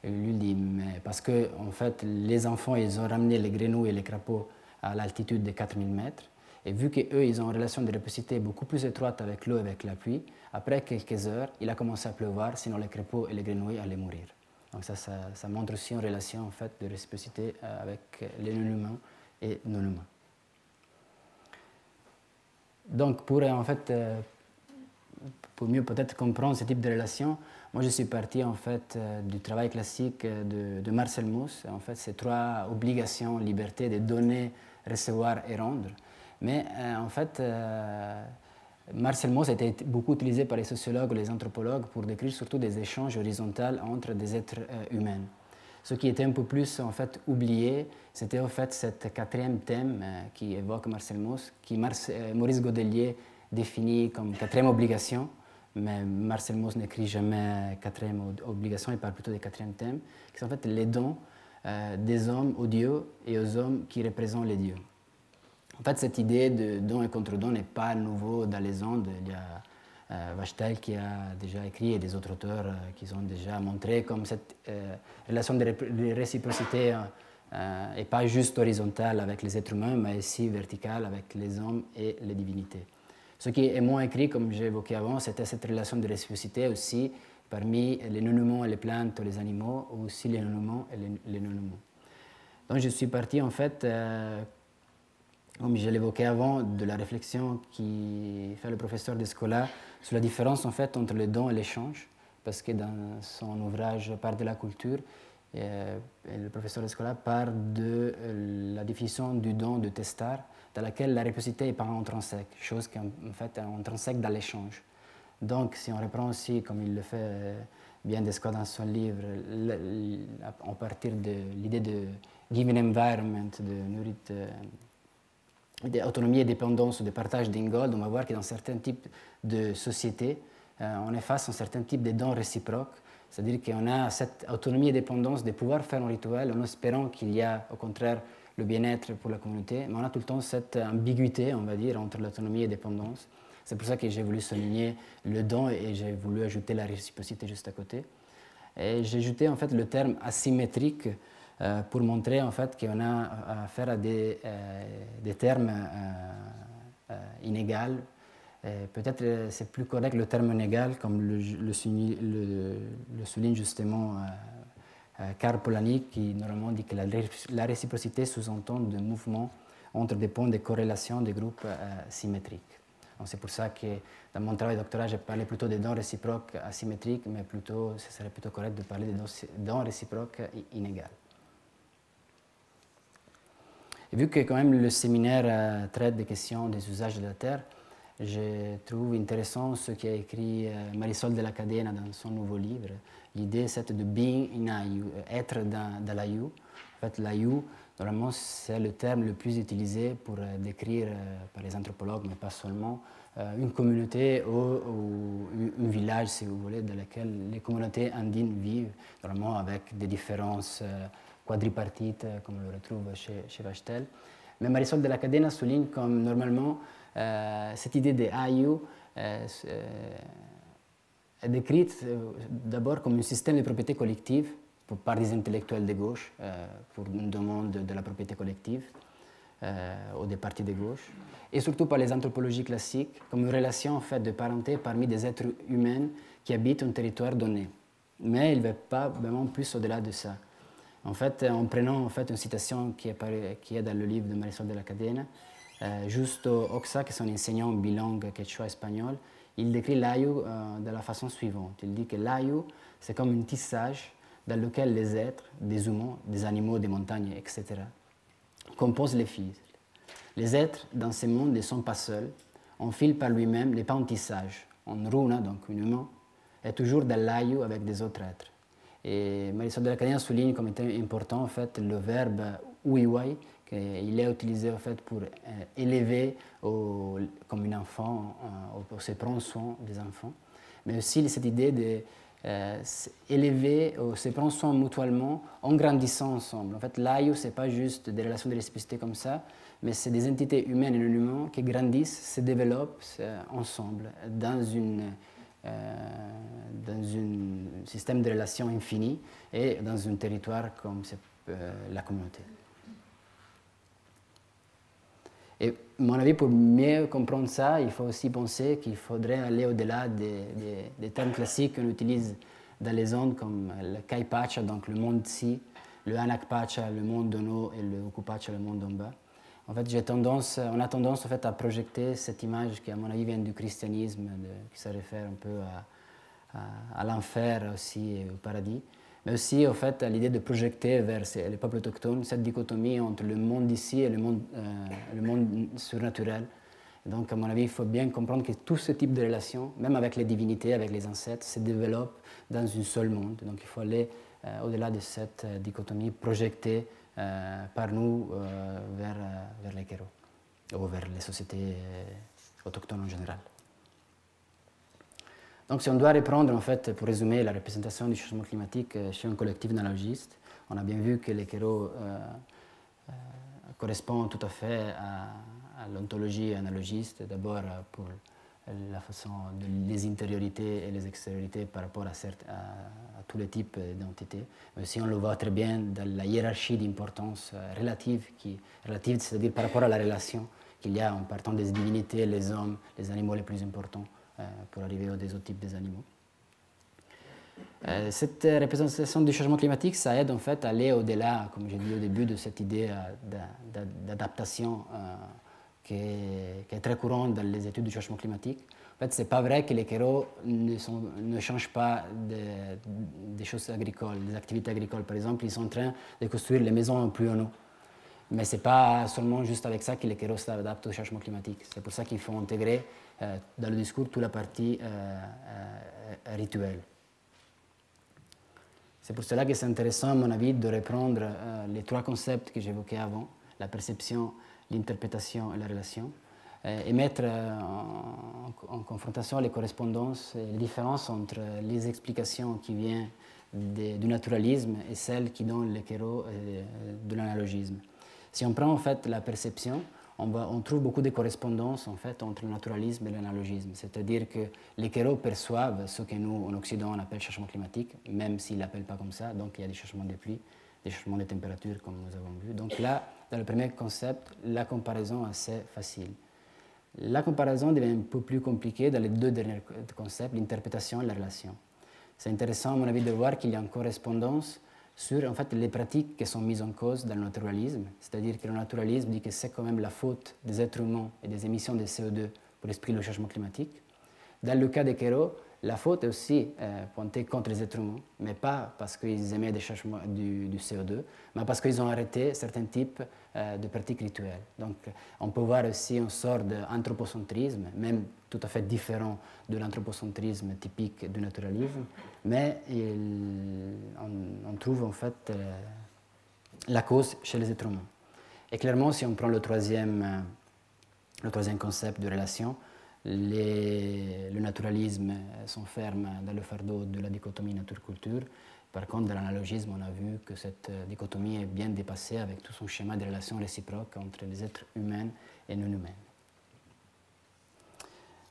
Et lui dit mais parce que en fait, les enfants ils ont ramené les grenouilles et les crapauds à l'altitude de 4000 mètres. Et vu qu'eux, ils ont une relation de réciprocité beaucoup plus étroite avec l'eau et avec la pluie, après quelques heures, il a commencé à pleuvoir, sinon les crapauds et les grenouilles allaient mourir. Donc ça montre aussi une relation en fait, de réciprocité avec les non-humains et non-humains. Donc pour mieux peut-être comprendre ce type de relation, moi je suis parti en fait du travail classique de Marcel Mauss. En fait, c'est 3 obligations, liberté de donner, recevoir et rendre. Mais en fait, Marcel Mauss a été beaucoup utilisé par les sociologues ou les anthropologues pour décrire surtout des échanges horizontaux entre des êtres humains. Ce qui était un peu plus en fait oublié, c'était en fait cet 4e thème qui évoque Marcel Mauss, qui Maurice Godelier définit comme 4e obligation, mais Marcel Mauss n'écrit jamais 4e obligation, il parle plutôt des 4e thèmes, qui sont en fait les dons des hommes aux dieux et aux hommes qui représentent les dieux. En fait, cette idée de don et contre-don n'est pas nouveau dans les Andes. Il y a Wachtel qui a déjà écrit et des autres auteurs qui ont déjà montré comme cette relation de réciprocité n'est pas juste horizontale avec les êtres humains, mais aussi verticale avec les hommes et les divinités. Ce qui est moins écrit, comme j'ai évoqué avant, c'était cette relation de réciprocité aussi parmi les non-humains et les plantes, les animaux, ou aussi les non-humains et les non-humains. Donc je suis parti en fait comme je l'évoquais avant, de la réflexion qui fait le professeur d'Escola sur la différence en fait entre le don et l'échange, parce que dans son ouvrage Part de la culture, Et le professeur Escola parle de la définition du don de Testard, dans laquelle la réciprocité n'est pas intrinsèque, chose qui en fait est intrinsèque dans l'échange. Donc, si on reprend aussi, comme il le fait bien Descartes dans son livre, à partir de l'idée de given environment, d'autonomie et dépendance ou de partage d'Ingold, on va voir que dans certains types de sociétés, on est face à un certain type de dons réciproques, c'est-à-dire qu'on a cette autonomie et dépendance de pouvoir faire un rituel en espérant qu'il y a au contraire le bien-être pour la communauté, mais on a tout le temps cette ambiguïté, on va dire, entre l'autonomie et la dépendance. C'est pour ça que j'ai voulu souligner le don et j'ai voulu ajouter la réciprocité juste à côté. Et j'ai ajouté en fait le terme asymétrique pour montrer en fait qu'on a affaire à des termes inégaux. Peut-être c'est plus correct le terme inégal, comme le souligne justement Karl Polanyi, qui normalement dit que la réciprocité sous-entend des mouvements entre des points de corrélation des groupes symétriques. C'est pour ça que dans mon travail de doctorat, j'ai parlé plutôt des dons réciproques asymétriques, mais plutôt, ce serait plutôt correct de parler des dons réciproques inégaux. Et vu que quand même le séminaire traite des questions des usages de la terre, je trouve intéressant ce qu'a écrit Marisol de la Cadena dans son nouveau livre. L'idée, c'est de being in Aïu, être dans l'Aïu. En fait, l'Aïu, normalement, c'est le terme le plus utilisé pour décrire, par les anthropologues, mais pas seulement, une communauté ou un village, si vous voulez, dans lequel les communautés andines vivent, normalement avec des différences quadripartites, comme on le retrouve chez Vachtel. Mais Marisol de la Cadena souligne comme normalement cette idée de Aïu est décrite d'abord comme un système de propriété collective par des intellectuels de gauche pour une demande de la propriété collective ou des partis de gauche, et surtout par les anthropologies classiques comme une relation en fait, de parenté parmi des êtres humains qui habitent un territoire donné. Mais il ne va pas vraiment plus au-delà de ça. En fait, en prenant en fait, une citation qui est dans le livre de Marisol de la Cadena, Justo Oxa, qui est un enseignant bilingue quechua-espagnol, il décrit l'Aïu de la façon suivante. Il dit que l'Aïu, c'est comme un tissage dans lequel les êtres, des humains, des animaux, des montagnes, etc., composent les fils. Les êtres dans ce monde ne sont pas seuls. Un fil par lui-même n'est pas un tissage. Un runa, donc un humain, est toujours dans l'Aïu avec des autres êtres. Et Marisol de la Cadena souligne comme étant important en fait, le verbe uiwai, qu'il est utilisé en fait, pour élever comme un enfant, pour se prendre soin des enfants, mais aussi cette idée d'élever, se prendre soin mutuellement en grandissant ensemble. En fait, l'Aïu, ce n'est pas juste des relations de réciprocité comme ça, mais c'est des entités humaines et non humaines qui grandissent, se développent ensemble dans un système de relations infini et dans un territoire comme la communauté. Et à mon avis, pour mieux comprendre ça, il faut aussi penser qu'il faudrait aller au-delà des termes classiques qu'on utilise dans les zones comme le Kai Pacha, donc le monde Tsi, le Anak Pacha, le monde d'en haut, et le Uku Pacha, le monde d'en bas. En fait, on a tendance en fait, à projeter cette image qui, à mon avis, vient du christianisme, qui se réfère un peu à l'enfer aussi et au paradis, mais aussi en fait, à l'idée de projeter vers les peuples autochtones cette dichotomie entre le monde d'ici et le monde surnaturel. Et donc, à mon avis, il faut bien comprendre que tout ce type de relations, même avec les divinités, avec les ancêtres, se développe dans un seul monde. Donc, il faut aller au-delà de cette dichotomie projetée par nous vers les Kéros, ou vers les sociétés autochtones en général. Donc si on doit reprendre, en fait, pour résumer, la représentation du changement climatique chez un collectif d'analogistes, on a bien vu que les Kéros correspondent tout à fait à l'ontologie analogiste, d'abord pour la façon les intériorités et les extériorités par rapport à tous les types d'entités. Mais aussi on le voit très bien dans la hiérarchie d'importance relative, c'est-à-dire par rapport à la relation qu'il y a en partant des divinités, les hommes, les animaux les plus importants, pour arriver aux autres types d'animaux. Cette représentation du changement climatique, ça aide en fait à aller au-delà, comme j'ai dit au début, de cette idée d'adaptation qui est très courante dans les études du changement climatique, fait, ce n'est pas vrai que les kéros ne changent pas des choses agricoles, des activités agricoles. Par exemple, ils sont en train de construire les maisons en pluie en eau. Mais ce n'est pas seulement juste avec ça que les kéros s'adaptent au changement climatique. C'est pour ça qu'il faut intégrer dans le discours toute la partie rituelle. C'est pour cela que c'est intéressant, à mon avis, de reprendre les trois concepts que j'évoquais avant, la perception, l'interprétation et la relation, et mettre en confrontation les correspondances et les différences entre les explications qui viennent du naturalisme et celles qui donnent les kéros de l'analogisme. Si on prend en fait la perception, on trouve beaucoup de correspondances en fait, entre le naturalisme et l'analogisme. C'est-à-dire que les kéros perçoivent ce que nous, en Occident, on appelle changement climatique, même s'ils ne l'appellent pas comme ça. Donc il y a des changements de pluie, des changements de température, comme nous avons vu. Donc là, dans le premier concept, la comparaison est assez facile. La comparaison devient un peu plus compliquée dans les deux derniers concepts, l'interprétation et la relation. C'est intéressant, à mon avis, de voir qu'il y a une correspondance sur en fait, les pratiques qui sont mises en cause dans le naturalisme. C'est-à-dire que le naturalisme dit que c'est quand même la faute des êtres humains et des émissions de CO2 pour expliquer le changement climatique. Dans le cas des kéros, la faute est aussi pointée contre les êtres humains, mais pas parce qu'ils émettent du CO2, mais parce qu'ils ont arrêté certains types de pratiques rituelles. Donc on peut voir aussi une sorte d'anthropocentrisme, même tout à fait différent de l'anthropocentrisme typique du naturalisme, mais on trouve en fait la cause chez les êtres humains. Et clairement, si on prend le troisième concept de relation, le naturalisme s'enferme dans le fardeau de la dichotomie nature-culture. Par contre, dans l'analogisme, on a vu que cette dichotomie est bien dépassée avec tout son schéma de relations réciproques entre les êtres humains et non humains.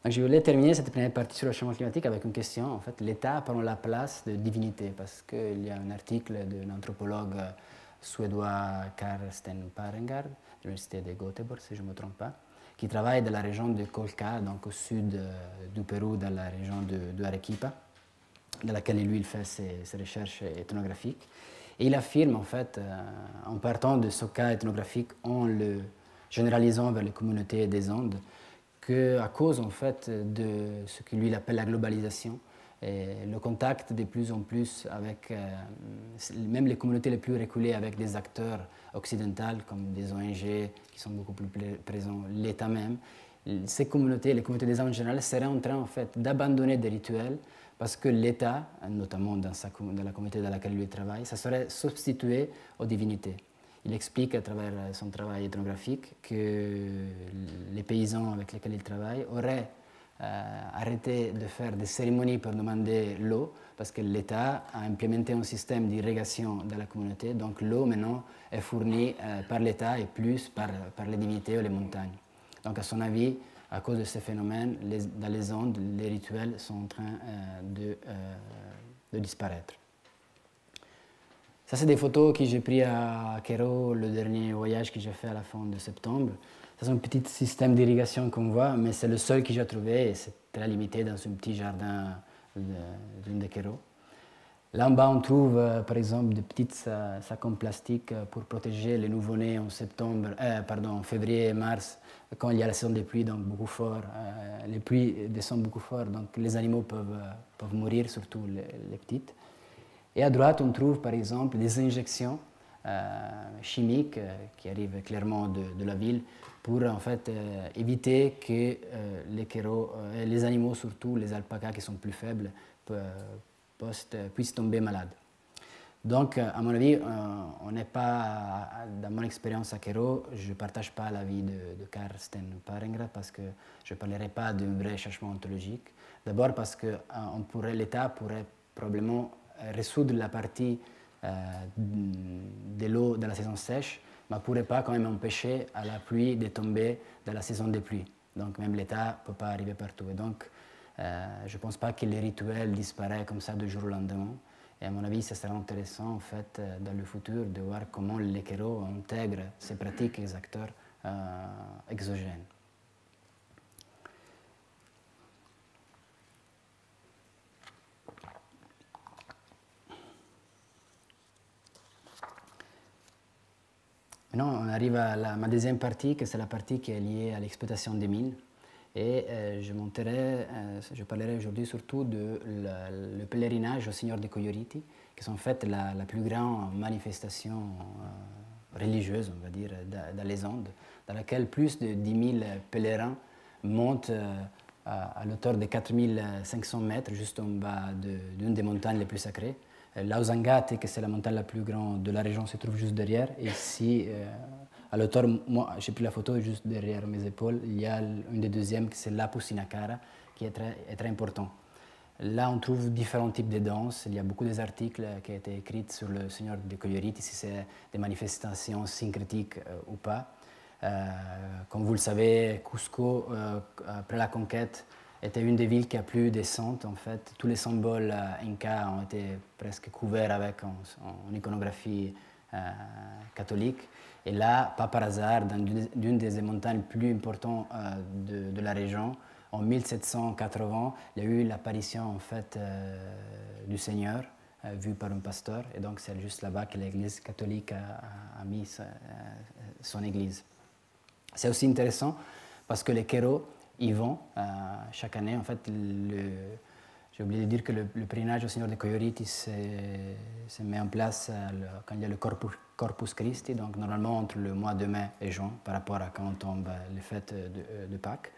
Donc, je voulais terminer cette première partie sur le changement climatique avec une question. En fait, l'État prend la place de divinité, parce qu'il y a un article d'un anthropologue suédois, Carsten Parengard, de l'université de Göteborg, si je ne me trompe pas, qui travaille dans la région de Colca, donc au sud du Pérou, dans la région de Arequipa, dans laquelle lui il fait ses recherches ethnographiques. Et il affirme, en fait, en partant de ce cas ethnographique, en le généralisant vers les communautés des Andes, qu'à cause, en fait, de ce que lui appelle la globalisation, et le contact de plus en plus avec même les communautés les plus reculées avec des acteurs occidentaux comme des ONG qui sont beaucoup plus présents, l'État même, ces communautés, les communautés des Andes en général, seraient en train en fait, d'abandonner des rituels parce que l'État, notamment dans la communauté dans laquelle lui travaille, ça serait substitué aux divinités. Il explique à travers son travail ethnographique que les paysans avec lesquels il travaille auraient arrêter de faire des cérémonies pour demander l'eau parce que l'État a implémenté un système d'irrigation dans la communauté. Donc l'eau maintenant est fournie par l'État et plus par les divinités ou les montagnes. Donc à son avis, à cause de ces phénomènes, dans les Andes, les rituels sont en train de disparaître. Ça, c'est des photos que j'ai prises à Quero, le dernier voyage que j'ai fait à la fin de septembre. C'est un petit système d'irrigation qu'on voit, mais c'est le seul que j'ai trouvé et c'est très limité dans un petit jardin d'une de Quero. Là en bas, on trouve par exemple des petites sacs en plastique pour protéger les nouveau-nés en février et mars, quand il y a la saison des pluies, donc beaucoup fort. Les pluies descendent beaucoup fort, donc les animaux peuvent mourir, surtout les petites. Et à droite, on trouve par exemple des injections chimiques qui arrivent clairement de la ville pour en fait éviter que les animaux, surtout les alpacas qui sont plus faibles, puissent tomber malades. Donc, à mon avis, on n'est pas, dans mon expérience à Quero, je ne partage pas l'avis de Carsten Parengard parce que je ne parlerai pas d'un vrai changement ontologique. D'abord parce que l'État pourrait probablement résoudre la partie de l'eau dans la saison sèche, mais ne pourrait pas quand même empêcher à la pluie de tomber dans la saison des pluies. Donc même l'État ne peut pas arriver partout. Et donc je ne pense pas que les rituels disparaissent comme ça du jour au lendemain. Et à mon avis, ça sera intéressant en fait, dans le futur de voir comment les kéros intègrent ces pratiques et ces acteurs exogènes. Maintenant, on arrive à ma deuxième partie, que c'est la partie qui est liée à l'exploitation des mines. Et je parlerai aujourd'hui surtout de le pèlerinage au Seigneur de Coyoriti, qui est en fait la plus grande manifestation religieuse, on va dire, dans les Andes, dans laquelle plus de 10 000 pèlerins montent à l'auteur de 4500 mètres, juste en bas d'une des montagnes les plus sacrées. L'Ausangate, que c'est la montagne la plus grande de la région, se trouve juste derrière. Et ici, à l'auteur, moi j'ai pris la photo juste derrière mes épaules, il y a une des deuxièmes, c'est l'Apu Sinakara, qui est très important. Là, on trouve différents types de danses. Il y a beaucoup d'articles qui ont été écrits sur le Seigneur de Coyoriti, si c'est des manifestations syncrétiques ou pas. Comme vous le savez, Cusco, après la conquête, était une des villes qui a plus de saintes. En fait, tous les symboles incas ont été presque couverts avec en iconographie catholique. Et là, pas par hasard, dans une des montagnes plus importantes de la région, en 1780, il y a eu l'apparition en fait du Seigneur vu par un pasteur. Et donc, c'est juste là-bas que l'Église catholique a mis son église. C'est aussi intéressant parce que les Queros y vont chaque année. En fait, j'ai oublié de dire que le pèlerinage au Seigneur de Coyoriti se met en place quand il y a le Corpus Christi, donc normalement entre le mois de mai et juin, par rapport à quand tombent les fêtes de Pâques.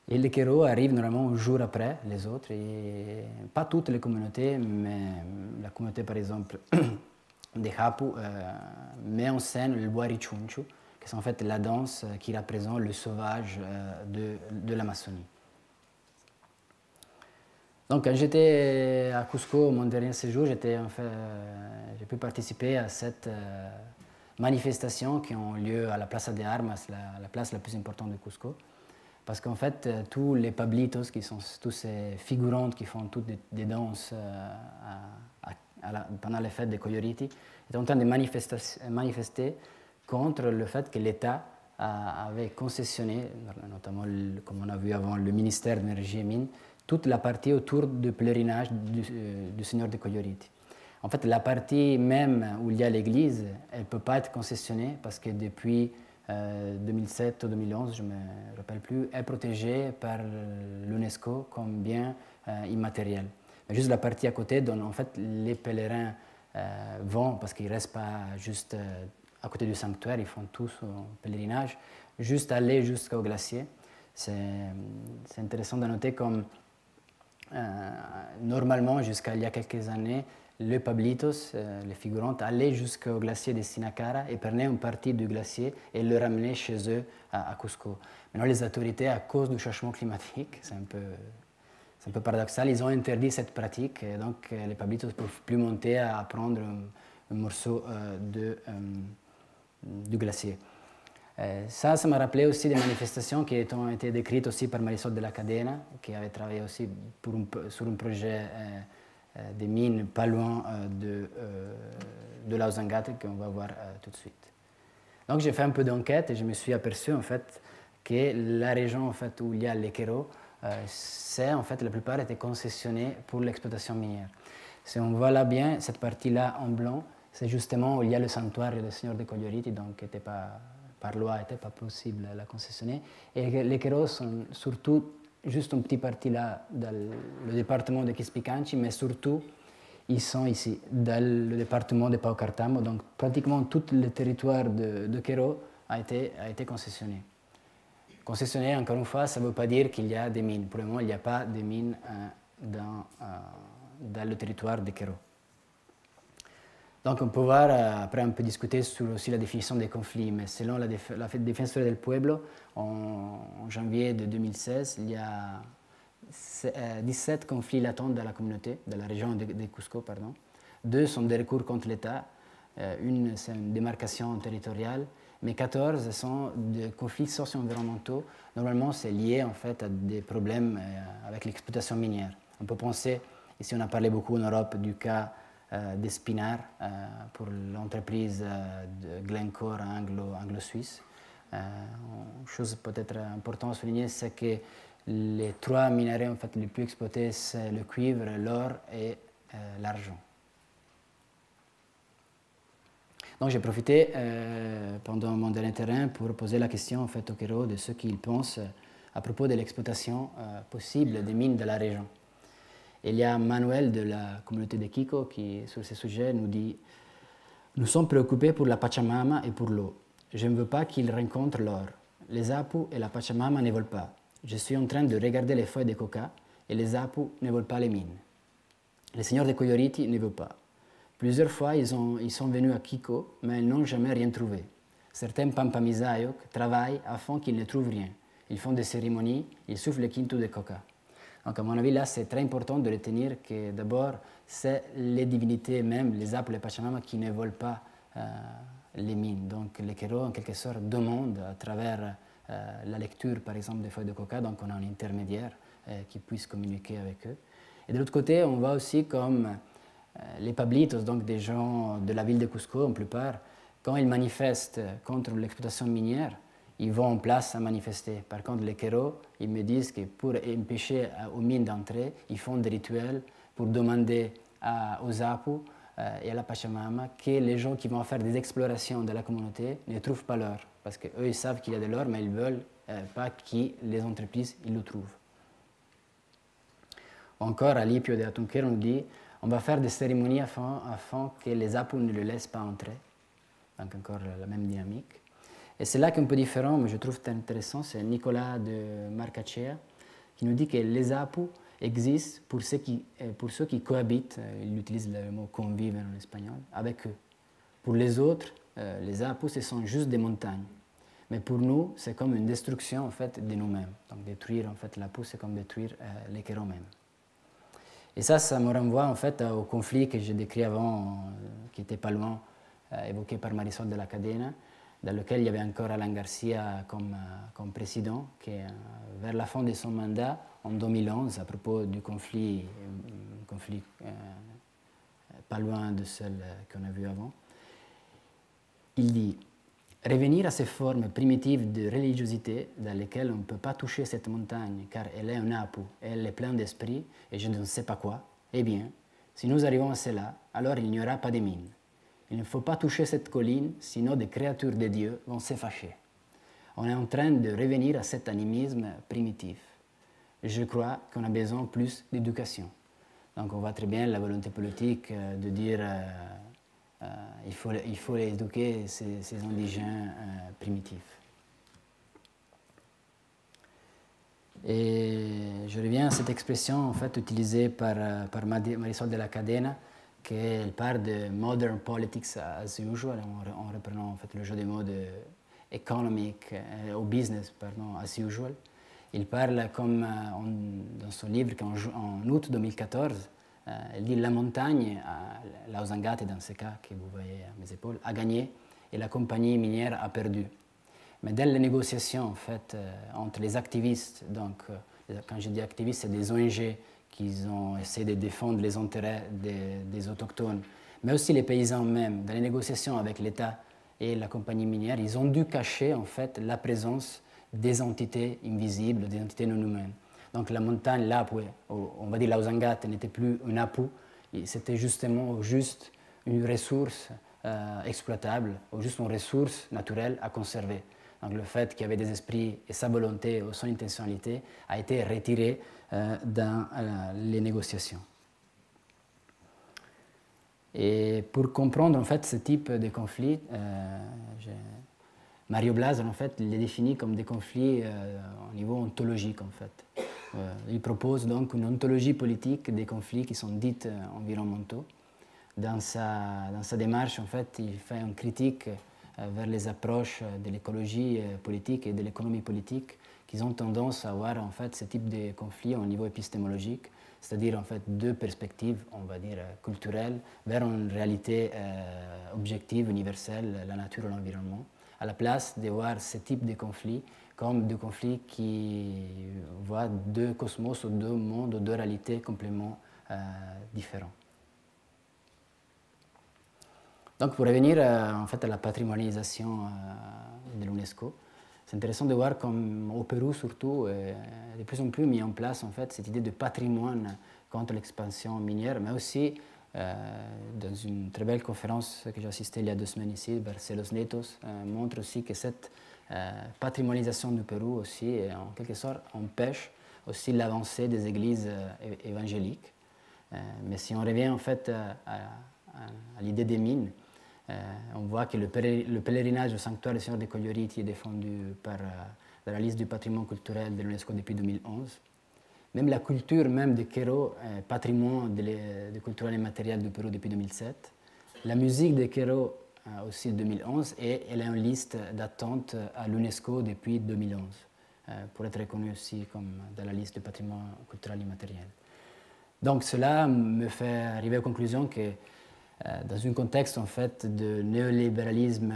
Et les Queros arrivent normalement un jour après les autres, et pas toutes les communautés, mais la communauté par exemple de Hapu met en scène le Boarichunchu, qui est en fait la danse qui représente le sauvage de l'Amazonie. Donc quand j'étais à Cusco, mon dernier séjour, j'ai pu participer à cette manifestation qui ont lieu à la Plaza de Armas, la place la plus importante de Cusco. Parce qu'en fait, tous les pablitos, qui sont tous ces figurantes qui font toutes des danses pendant les fêtes de Coyoriti, étaient en train de manifester contre le fait que l'État avait concessionné, notamment, comme on a vu avant, le ministère de l'Énergie et Mines, toute la partie autour du pèlerinage du Seigneur de Coyoriti. En fait, la partie même où il y a l'église, elle ne peut pas être concessionnée parce que depuis 2007 ou 2011, je ne me rappelle plus, est protégée par l'UNESCO comme bien immatériel. Mais juste la partie à côté, dont en fait les pèlerins vont, parce qu'ils ne restent pas juste à côté du sanctuaire, ils font tous un pèlerinage, juste aller jusqu'au glacier. C'est intéressant de noter comme normalement, jusqu'à il y a quelques années, les pablitos, les figurantes, allaient jusqu'au glacier de Sinakara et prenaient une partie du glacier et le ramenaient chez eux à Cusco. Maintenant, les autorités, à cause du changement climatique, c'est un peu paradoxal, ils ont interdit cette pratique. Et donc, les pablitos ne peuvent plus monter à prendre un morceau du glacier. Ça m'a rappelé aussi des manifestations qui ont été décrites aussi par Marisol de la Cadena, qui avait travaillé aussi sur un projet des mines pas loin de l'Ausangate, qu'on va voir tout de suite. Donc j'ai fait un peu d'enquête et je me suis aperçu en fait que la région en fait, où il y a les Queros, en fait la plupart étaient concessionnés pour l'exploitation minière. Si on voit là bien, cette partie-là en blanc, c'est justement où il y a le sanctuaire du Seigneur de Coyoriti, donc par loi, n'était pas possible la concessionner. Et les Queros sont surtout juste une petite partie là dans le département de Quispicanchi, mais surtout ils sont ici, dans le département de Paucartambo. Donc pratiquement tout le territoire de Queros a été concessionné. Concessionné, encore une fois, ça ne veut pas dire qu'il y a des mines. Pour le moment, il n'y a pas de mines dans le territoire de Queros. Donc on peut voir, après on peut discuter sur aussi la définition des conflits, mais selon la Defensora del Pueblo, en janvier de 2016, il y a 17 conflits latents dans la communauté, dans la région de Cusco, pardon. 2 sont des recours contre l'État, une c'est une démarcation territoriale, mais 14 sont des conflits socio-environnementaux. Normalement, c'est lié en fait à des problèmes avec l'exploitation minière. On peut penser, ici on a parlé beaucoup en Europe du cas d'Espinar pour l'entreprise de Glencore anglo-suisse. Une chose peut-être importante à souligner, c'est que les 3 minerais en fait, les plus exploités, c'est le cuivre, l'or et l'argent. Donc j'ai profité pendant mon dernier terrain pour poser la question en fait, aux Queros de ce qu'ils pensent à propos de l'exploitation possible des mines de la région. Et il y a Manuel de la communauté de Kiko qui, sur ce sujet, nous dit « Nous sommes préoccupés pour la Pachamama et pour l'eau. Je ne veux pas qu'ils rencontrent l'or. Les Apu et la Pachamama ne volent pas. Je suis en train de regarder les feuilles de coca et les Apu ne volent pas les mines. Les seigneurs de Coyoriti ne veulent pas. Plusieurs fois, ils sont venus à Kiko, mais ils n'ont jamais rien trouvé. Certains Pampamisayok travaillent afin qu'ils ne trouvent rien. Ils font des cérémonies, ils soufflent le quinto de coca. » Donc à mon avis, là, c'est très important de retenir que d'abord, c'est les divinités même, les Apu, les Pachamama, qui ne volent pas les mines. Donc les Quero, en quelque sorte, demandent à travers la lecture, par exemple, des feuilles de coca, donc on a un intermédiaire qui puisse communiquer avec eux. Et de l'autre côté, on voit aussi comme les Pablitos, donc des gens de la ville de Cusco, en plupart, quand ils manifestent contre l'exploitation minière, ils vont en place à manifester. Par contre, les Quero, ils me disent que pour empêcher aux mines d'entrer, ils font des rituels pour demander aux Apu et à la Pachamama que les gens qui vont faire des explorations de la communauté ne trouvent pas l'or. Parce qu'eux, ils savent qu'il y a de l'or, mais ils ne veulent pas que les entreprises ils le trouvent. Encore, à Lipio de Atunquero, on nous dit on va faire des cérémonies afin que les Apu ne le laissent pas entrer. Donc encore la même dynamique. Et c'est là qu'un peu différent, mais je trouve intéressant, c'est Nicolas de Marcacea qui nous dit que les Apu existent pour ceux qui cohabitent, il utilise le mot convivre en espagnol, avec eux. Pour les autres, les Apu, ce sont juste des montagnes. Mais pour nous, c'est comme une destruction en fait, de nous-mêmes. Donc détruire en fait, l'Apu, c'est comme détruire les Quero même. Et ça me renvoie en fait au conflit que j'ai décrit avant, qui n'était pas loin, évoqué par Marisol de la Cadena, dans lequel il y avait encore Alan Garcia comme président, qui, vers la fin de son mandat, en 2011, à propos du conflit, pas loin de celle qu'on a vu avant, il dit « Revenir à ces formes primitives de religiosité dans lesquelles on ne peut pas toucher cette montagne car elle est un Apu, elle est pleine d'esprit et je ne sais pas quoi, eh bien, si nous arrivons à cela, alors il n'y aura pas de mine. Il ne faut pas toucher cette colline, sinon des créatures de Dieu vont se fâcher. On est en train de revenir à cet animisme primitif. Je crois qu'on a besoin plus d'éducation. » Donc on voit très bien la volonté politique de dire il faut éduquer ces indigènes primitifs. Et je reviens à cette expression en fait, utilisée par Marisol de la Cadena, qu'elle parle de modern politics as usual, en reprenant en fait, le jeu des mots de economic ou business, pardon, as usual. Il parle comme dans son livre qu'en août 2014, elle dit la montagne, la Ozangate dans ce cas que vous voyez à mes épaules, a gagné et la compagnie minière a perdu. Mais dès les négociations en fait, entre les activistes, donc quand je dis activistes, c'est des ONG qui ont essayé de défendre les intérêts des autochtones, mais aussi les paysans eux-mêmes, dans les négociations avec l'État et la compagnie minière, ils ont dû cacher en fait, la présence des entités invisibles, des entités non humaines. Donc la montagne, l'Apu, on va dire la Ozangate, n'était plus un Apu, c'était justement juste une ressource exploitable, ou juste une ressource naturelle à conserver. Donc le fait qu'il y avait des esprits et sa volonté ou son intentionnalité a été retiré dans les négociations. Et pour comprendre en fait ce type de conflit, Mario Blas en fait les définit comme des conflits au niveau ontologique en fait. Il propose donc une ontologie politique des conflits qui sont dits environnementaux. Dans sa démarche en fait, il fait une critique vers les approches de l'écologie politique et de l'économie politique qui ont tendance à avoir en fait ce type de conflits au niveau épistémologique, c'est-à-dire en fait deux perspectives, on va dire culturelles, vers une réalité objective, universelle, la nature et l'environnement, à la place de voir ce type de conflits comme des conflits qui voient deux cosmos ou deux mondes ou deux réalités complètement différents. Donc pour revenir en fait, à la patrimonialisation de l'UNESCO, c'est intéressant de voir comme au Pérou surtout, de plus en plus mis en place en fait, cette idée de patrimoine contre l'expansion minière, mais aussi dans une très belle conférence que j'ai assistée il y a 2 semaines ici, Barcelos Netos, montre aussi que cette patrimonialisation du Pérou aussi, et en quelque sorte empêche aussi l'avancée des églises évangéliques. Mais si on revient en fait à l'idée des mines, on voit que le pèlerinage au sanctuaire du Seigneur de Coglioriti est défendu par la liste du patrimoine culturel de l'UNESCO depuis 2011. Même la culture même de Quero est patrimoine de culturel et matériel du Pérou depuis 2007. La musique de Quero aussi 2011 et elle est en liste d'attente à l'UNESCO depuis 2011 pour être reconnue aussi comme dans la liste du patrimoine culturel et matériel. Donc cela me fait arriver aux conclusions que dans un contexte en fait de néolibéralisme,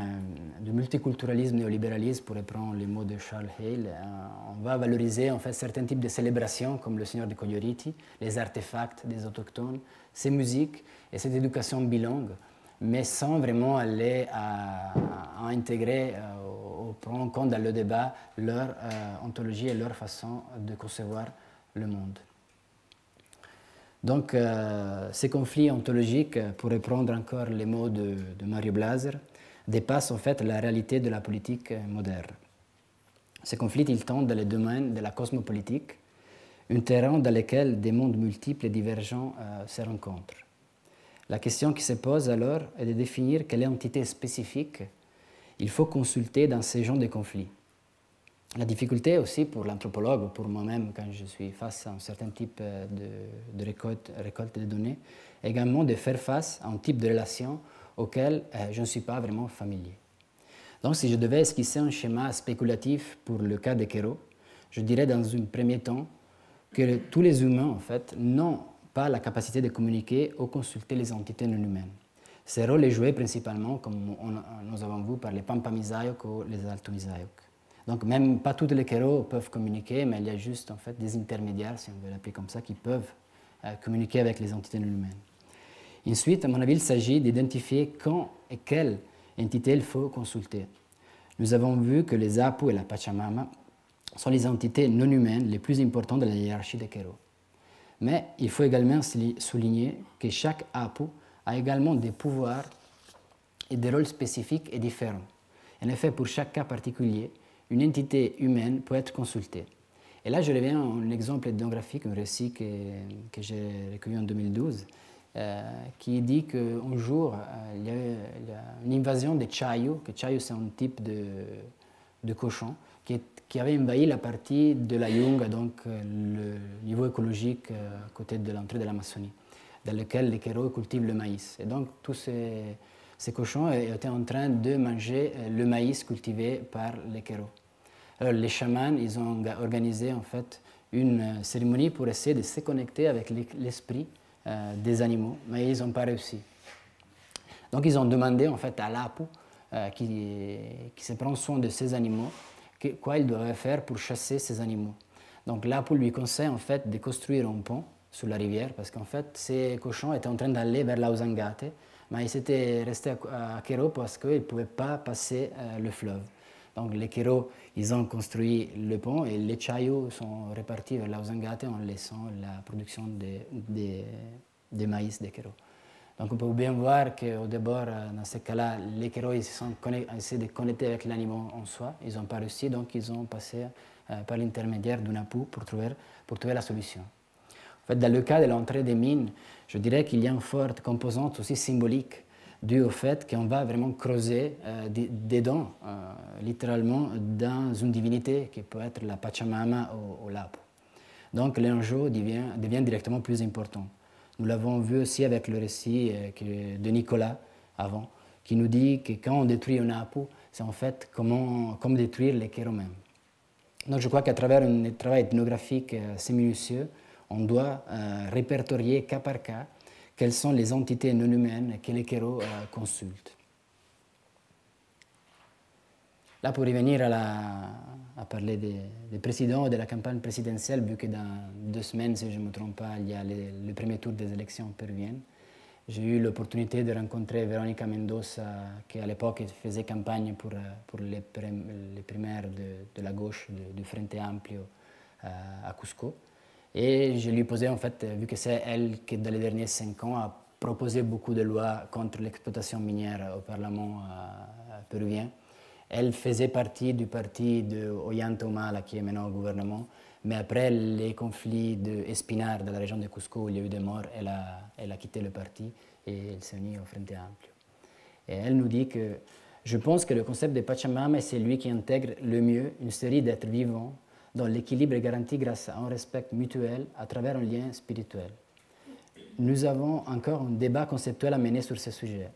de multiculturalisme néolibéralisme, pour reprendre les mots de Charles Hale, on va valoriser en fait certains types de célébrations comme le Seigneur de Coglioriti, les artefacts des autochtones, ces musiques et cette éducation bilingue, mais sans vraiment aller à intégrer ou prendre en compte dans le débat leur ontologie et leur façon de concevoir le monde. Donc, ces conflits ontologiques, pour reprendre encore les mots de Mario Blaser, dépassent en fait la réalité de la politique moderne. Ces conflits, ils tendent dans les domaines de la cosmopolitique, un terrain dans lequel des mondes multiples et divergents se rencontrent. La question qui se pose alors est de définir quelle entité spécifique il faut consulter dans ces genres de conflits. La difficulté aussi pour l'anthropologue, ou pour moi-même quand je suis face à un certain type de récolte de données, est également de faire face à un type de relation auquel je ne suis pas vraiment familier. Donc si je devais esquisser un schéma spéculatif pour le cas de Quero, je dirais dans un premier temps que tous les humains en fait n'ont pas la capacité de communiquer ou consulter les entités non humaines. Ce rôle est joué principalement, comme nous avons vu, par les Pampamisayoc ou les Altomisayoc. Donc même pas toutes les Quero peuvent communiquer, mais il y a juste en fait des intermédiaires, si on veut l'appeler comme ça, qui peuvent communiquer avec les entités non humaines. Ensuite, à mon avis, il s'agit d'identifier quand et quelle entité il faut consulter. Nous avons vu que les Apu et la Pachamama sont les entités non humaines les plus importantes de la hiérarchie des Quero. Mais il faut également souligner que chaque Apu a également des pouvoirs et des rôles spécifiques et différents. En effet, pour chaque cas particulier, une entité humaine peut être consultée. Et là, je reviens à un exemple ethnographique, un récit que j'ai recueilli en 2012, qui dit qu'un jour, il y a une invasion des Chayu, que Chayu c'est un type de cochon, qui avait envahi la partie de la Yunga, donc le niveau écologique à côté de l'entrée de l'Amazonie, dans lequel les Quero cultivent le maïs. Et donc, tous ces cochons étaient en train de manger le maïs cultivé par les Quero. Alors, les chamans, ils ont organisé en fait une cérémonie pour essayer de se connecter avec l'esprit des animaux, mais ils n'ont pas réussi. Donc, ils ont demandé en fait à l'Apu qui se prend soin de ces animaux, quoi il devait faire pour chasser ces animaux. Donc, l'Apu lui conseille en fait de construire un pont sur la rivière, parce qu'en fait, ces cochons étaient en train d'aller vers l'Ausangate, mais ils étaient restés à Quero parce qu'ils ne pouvaient pas passer le fleuve. Donc les Quero, ils ont construit le pont et les Chayu sont repartis vers l'Ausangate en laissant la production des maïs des Quero. Donc on peut bien voir qu'au début, dans ce cas-là, les Quero ils ont essayé de connecter avec l'animal en soi, ils n'ont pas réussi, donc ils ont passé par l'intermédiaire d'un Apu pour trouver la solution. En fait, dans le cas de l'entrée des mines, je dirais qu'il y a une forte composante aussi symbolique dû au fait qu'on va vraiment creuser dedans, littéralement, dans une divinité qui peut être la Pachamama ou l'Apu. Donc l'enjeu devient directement plus important. Nous l'avons vu aussi avec le récit de Nicolas avant, qui nous dit que quand on détruit un Apu, c'est en fait comme détruire les Quero même. Donc je crois qu'à travers un travail ethnographique assez minutieux, on doit répertorier cas par cas quelles sont les entités non humaines que les Quero consultent. Là, pour revenir à parler des présidents de la campagne présidentielle, vu que dans 2 semaines, si je ne me trompe pas, il y a le premier tour des élections péruviennes, j'ai eu l'opportunité de rencontrer Verónica Mendoza, qui à l'époque faisait campagne pour les primaires de la gauche du Frente Amplio à Cusco. Et je lui posais, en fait, vu que c'est elle qui, dans les derniers 5 ans, a proposé beaucoup de lois contre l'exploitation minière au Parlement péruvien, Elle faisait partie du parti de Ollanta Humala, qui est maintenant au gouvernement, mais après les conflits d'Espinar, dans la région de Cusco, où il y a eu des morts, elle a quitté le parti et elle s'est unie au Frente Amplio. Et elle nous dit que je pense que le concept de Pachamama est celui qui intègre le mieux une série d'êtres vivants dont l'équilibre est garanti grâce à un respect mutuel à travers un lien spirituel. Nous avons encore un débat conceptuel à mener sur ce sujet.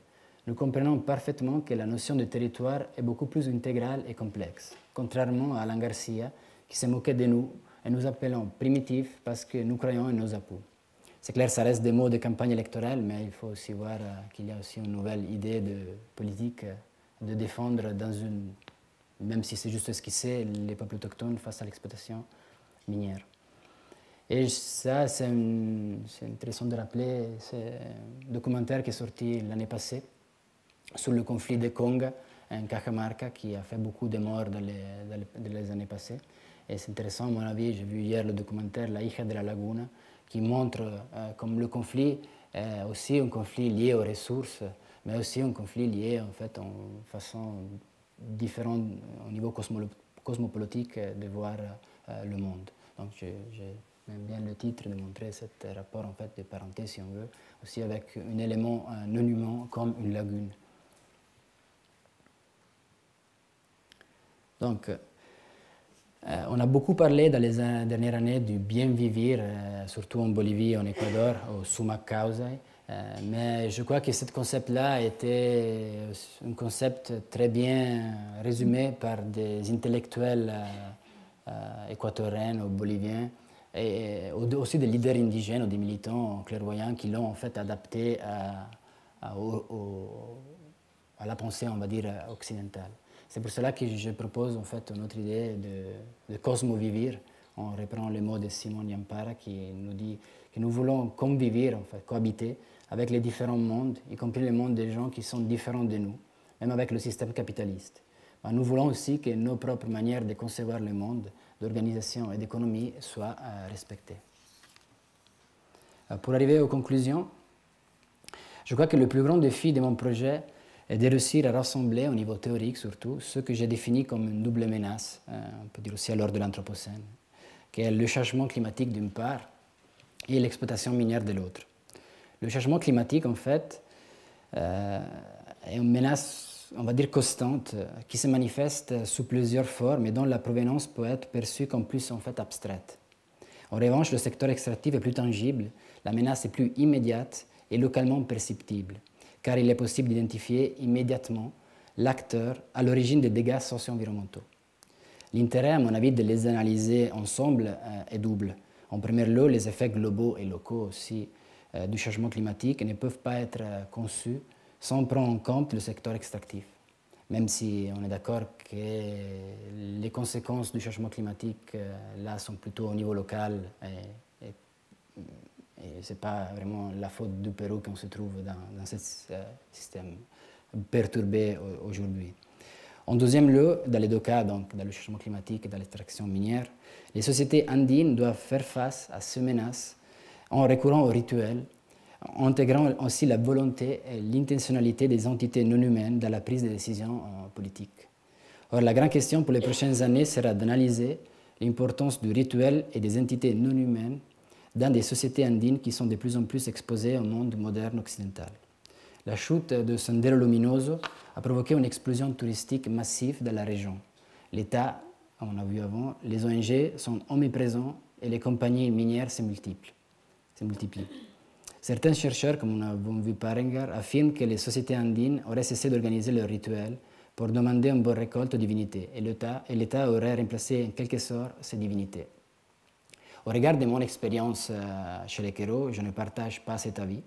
Nous comprenons parfaitement que la notion de territoire est beaucoup plus intégrale et complexe, contrairement à Alan Garcia, qui se moquait de nous et nous appelons primitifs parce que nous croyons en nos appuis. C'est clair, ça reste des mots de campagne électorale, mais il faut aussi voir qu'il y a aussi une nouvelle idée de politique de défendre dans une, même si c'est juste esquissé, les peuples autochtones face à l'exploitation minière. Et ça, c'est intéressant de rappeler, c'est un documentaire qui est sorti l'année passée sur le conflit de Conga en Cajamarca qui a fait beaucoup de morts dans les années passées. Et c'est intéressant, à mon avis, j'ai vu hier le documentaire La hija de la laguna qui montre comme le conflit est aussi un conflit lié aux ressources, mais aussi un conflit lié en fait en façon différente au niveau cosmopolitique de voir le monde. Donc j'aime bien le titre de montrer ce rapport en fait de parenté si on veut, aussi avec un élément non humain comme une lagune. Donc on a beaucoup parlé dans les dernières années du bien vivre, surtout en Bolivie et en Équateur, au Summa Causae, mais je crois que ce concept-là était un concept très bien résumé par des intellectuels équatoriens ou boliviens, et aussi des leaders indigènes ou des militants clairvoyants qui l'ont en fait adapté à la pensée, on va dire, occidentale. C'est pour cela que je propose en fait notre idée de cosmo-vivre. On reprend les mots de Simon Nyampara qui nous dit que nous voulons convivre, en fait, cohabiter avec les différents mondes, y compris les mondes des gens qui sont différents de nous, même avec le système capitaliste. Mais nous voulons aussi que nos propres manières de concevoir le monde, d'organisation et d'économie soient respectées. Pour arriver aux conclusions, je crois que le plus grand défi de mon projet et de réussir à rassembler au niveau théorique surtout ce que j'ai défini comme une double menace, on peut dire aussi à l'heure de l'Anthropocène, qui est le changement climatique d'une part et l'exploitation minière de l'autre. Le changement climatique, en fait, est une menace, on va dire, constante, qui se manifeste sous plusieurs formes et dont la provenance peut être perçue comme plus en fait abstraite. En revanche, le secteur extractif est plus tangible, la menace est plus immédiate et localement perceptible, car il est possible d'identifier immédiatement l'acteur à l'origine des dégâts socio-environnementaux. L'intérêt, à mon avis, de les analyser ensemble est double. En premier lieu, les effets globaux et locaux aussi du changement climatique ne peuvent pas être conçus sans prendre en compte le secteur extractif. Même si on est d'accord que les conséquences du changement climatique là sont plutôt au niveau local et ce n'est pas vraiment la faute du Pérou qu'on se trouve dans ce système perturbé aujourd'hui. En deuxième lieu, dans les deux cas, donc dans le changement climatique et dans l'extraction minière, les sociétés andines doivent faire face à ces menaces en recourant aux rituels, en intégrant aussi la volonté et l'intentionnalité des entités non humaines dans la prise de décisions politiques. Or, la grande question pour les prochaines années sera d'analyser l'importance du rituel et des entités non humaines dans des sociétés andines qui sont de plus en plus exposées au monde moderne occidental. La chute de Sendero Luminoso a provoqué une explosion touristique massive dans la région. L'État, on a vu avant, les ONG sont omniprésents et les compagnies minières se multiplient. Certains chercheurs, comme on a vu par Engar, affirment que les sociétés andines auraient cessé d'organiser leurs rituels pour demander une bonne récolte aux divinités, et l'État aurait remplacé en quelque sorte ces divinités. Au regard de mon expérience chez les Quero, je ne partage pas cet avis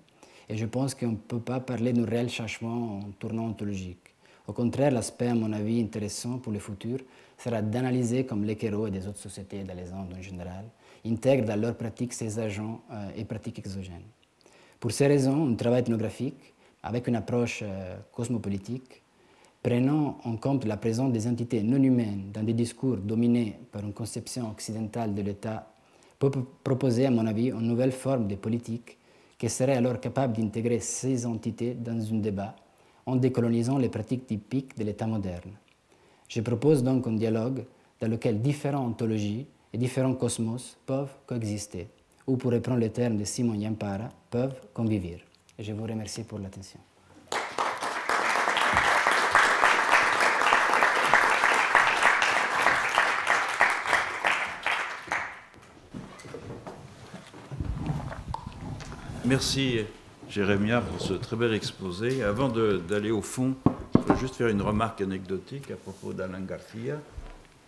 et je pense qu'on ne peut pas parler d'un réel changement en tournant ontologique. Au contraire, l'aspect, à mon avis, intéressant pour le futur sera d'analyser comme les Quero et des autres sociétés dans les Andes en général intègrent dans leurs pratiques ces agents et pratiques exogènes. Pour ces raisons, un travail ethnographique avec une approche cosmopolitique, prenant en compte la présence des entités non humaines dans des discours dominés par une conception occidentale de l'État, peut proposer, à mon avis, une nouvelle forme de politique qui serait alors capable d'intégrer ces entités dans un débat en décolonisant les pratiques typiques de l'État moderne. Je propose donc un dialogue dans lequel différentes ontologies et différents cosmos peuvent coexister, ou pour reprendre le terme de Simon Nyampara, peuvent convivre. Et je vous remercie pour l'attention. Merci Jérémia pour ce très bel exposé. Avant d'aller au fond, je voudrais juste faire une remarque anecdotique à propos d'Alain Garcia,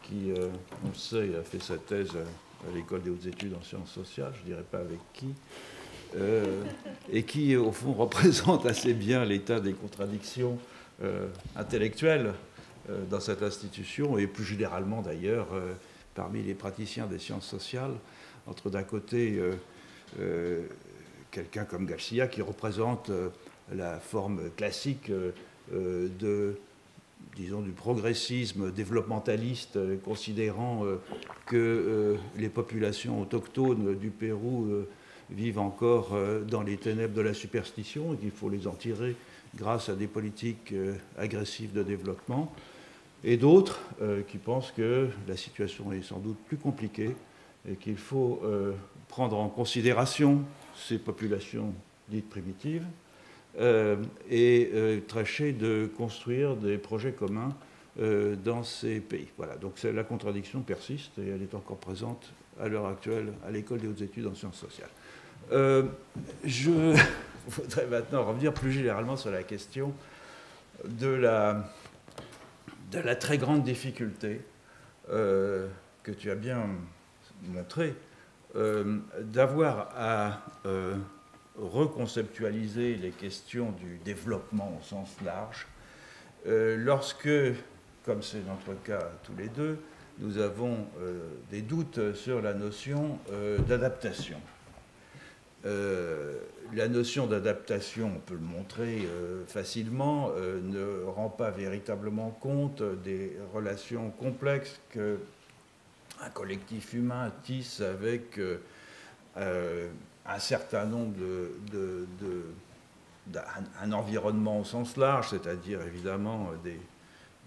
qui, on le sait, a fait sa thèse à l'École des hautes études en sciences sociales, je ne dirais pas avec qui, et qui, au fond, représente assez bien l'état des contradictions intellectuelles dans cette institution, et plus généralement d'ailleurs parmi les praticiens des sciences sociales, entre d'un côté quelqu'un comme Garcia qui représente la forme classique disons, du progressisme développementaliste, considérant que les populations autochtones du Pérou vivent encore dans les ténèbres de la superstition et qu'il faut les en tirer grâce à des politiques agressives de développement, et d'autres qui pensent que la situation est sans doute plus compliquée et qu'il faut prendre en considération ces populations dites primitives et tâcher de construire des projets communs dans ces pays. Voilà, donc la contradiction persiste et elle est encore présente à l'heure actuelle à l'École des hautes études en sciences sociales. Je voudrais maintenant revenir plus généralement sur la question de la très grande difficulté que tu as bien montré d'avoir à reconceptualiser les questions du développement au sens large lorsque, comme c'est notre cas tous les deux, nous avons des doutes sur la notion d'adaptation. La notion d'adaptation, on peut le montrer facilement, ne rend pas véritablement compte des relations complexes qu'un collectif humain tisse avec un certain nombre un environnement au sens large, c'est-à-dire évidemment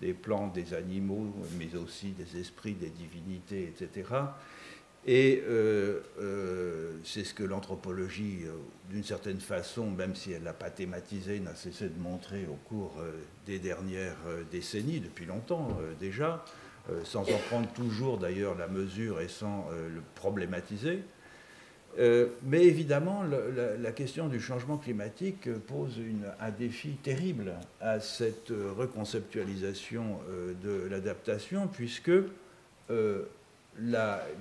des plantes, des animaux, mais aussi des esprits, des divinités, etc. Et c'est ce que l'anthropologie, d'une certaine façon, même si elle ne l'a pas thématisé, n'a cessé de montrer au cours des dernières décennies, depuis longtemps déjà, sans en prendre toujours d'ailleurs la mesure et sans le problématiser. Mais évidemment, la question du changement climatique pose un défi terrible à cette reconceptualisation de l'adaptation, puisque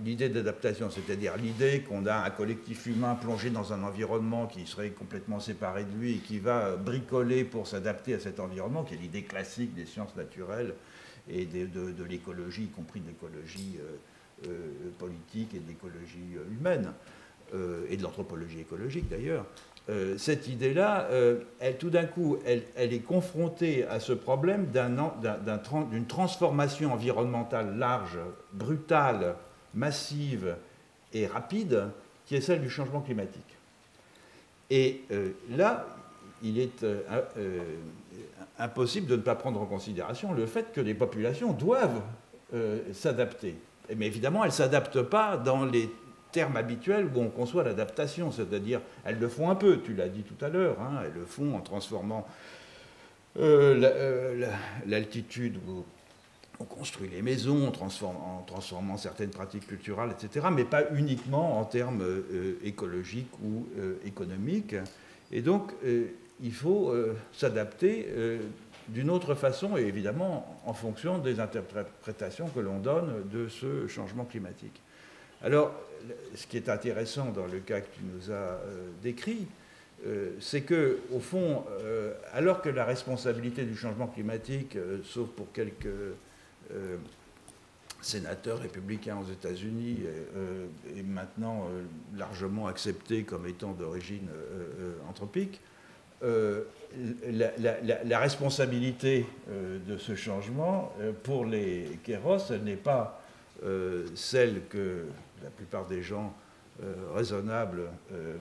l'idée d'adaptation, c'est-à-dire l'idée qu'on a un collectif humain plongé dans un environnement qui serait complètement séparé de lui et qui va bricoler pour s'adapter à cet environnement, qui est l'idée classique des sciences naturelles et de l'écologie, y compris de l'écologie politique et de l'écologie humaine, et de l'anthropologie écologique d'ailleurs. Cette idée-là, tout d'un coup, elle est confrontée à ce problème d'une transformation environnementale large, brutale, massive et rapide, qui est celle du changement climatique. Et là, il est impossible de ne pas prendre en considération le fait que les populations doivent s'adapter. Mais évidemment, elles ne s'adaptent pas dans les termes habituels où on conçoit l'adaptation, c'est-à-dire elles le font un peu, tu l'as dit tout à l'heure, hein, elles le font en transformant l'altitude où on construit les maisons, en transformant certaines pratiques culturelles, etc., mais pas uniquement en termes écologiques ou économiques. Et donc, il faut s'adapter d'une autre façon, et évidemment en fonction des interprétations que l'on donne de ce changement climatique. Alors, ce qui est intéressant dans le cas que tu nous as décrit, c'est que, au fond, alors que la responsabilité du changement climatique, sauf pour quelques sénateurs républicains aux États-Unis, est maintenant largement acceptée comme étant d'origine anthropique, la responsabilité de ce changement, pour les Kéros, elle n'est pas celle que la plupart des gens raisonnables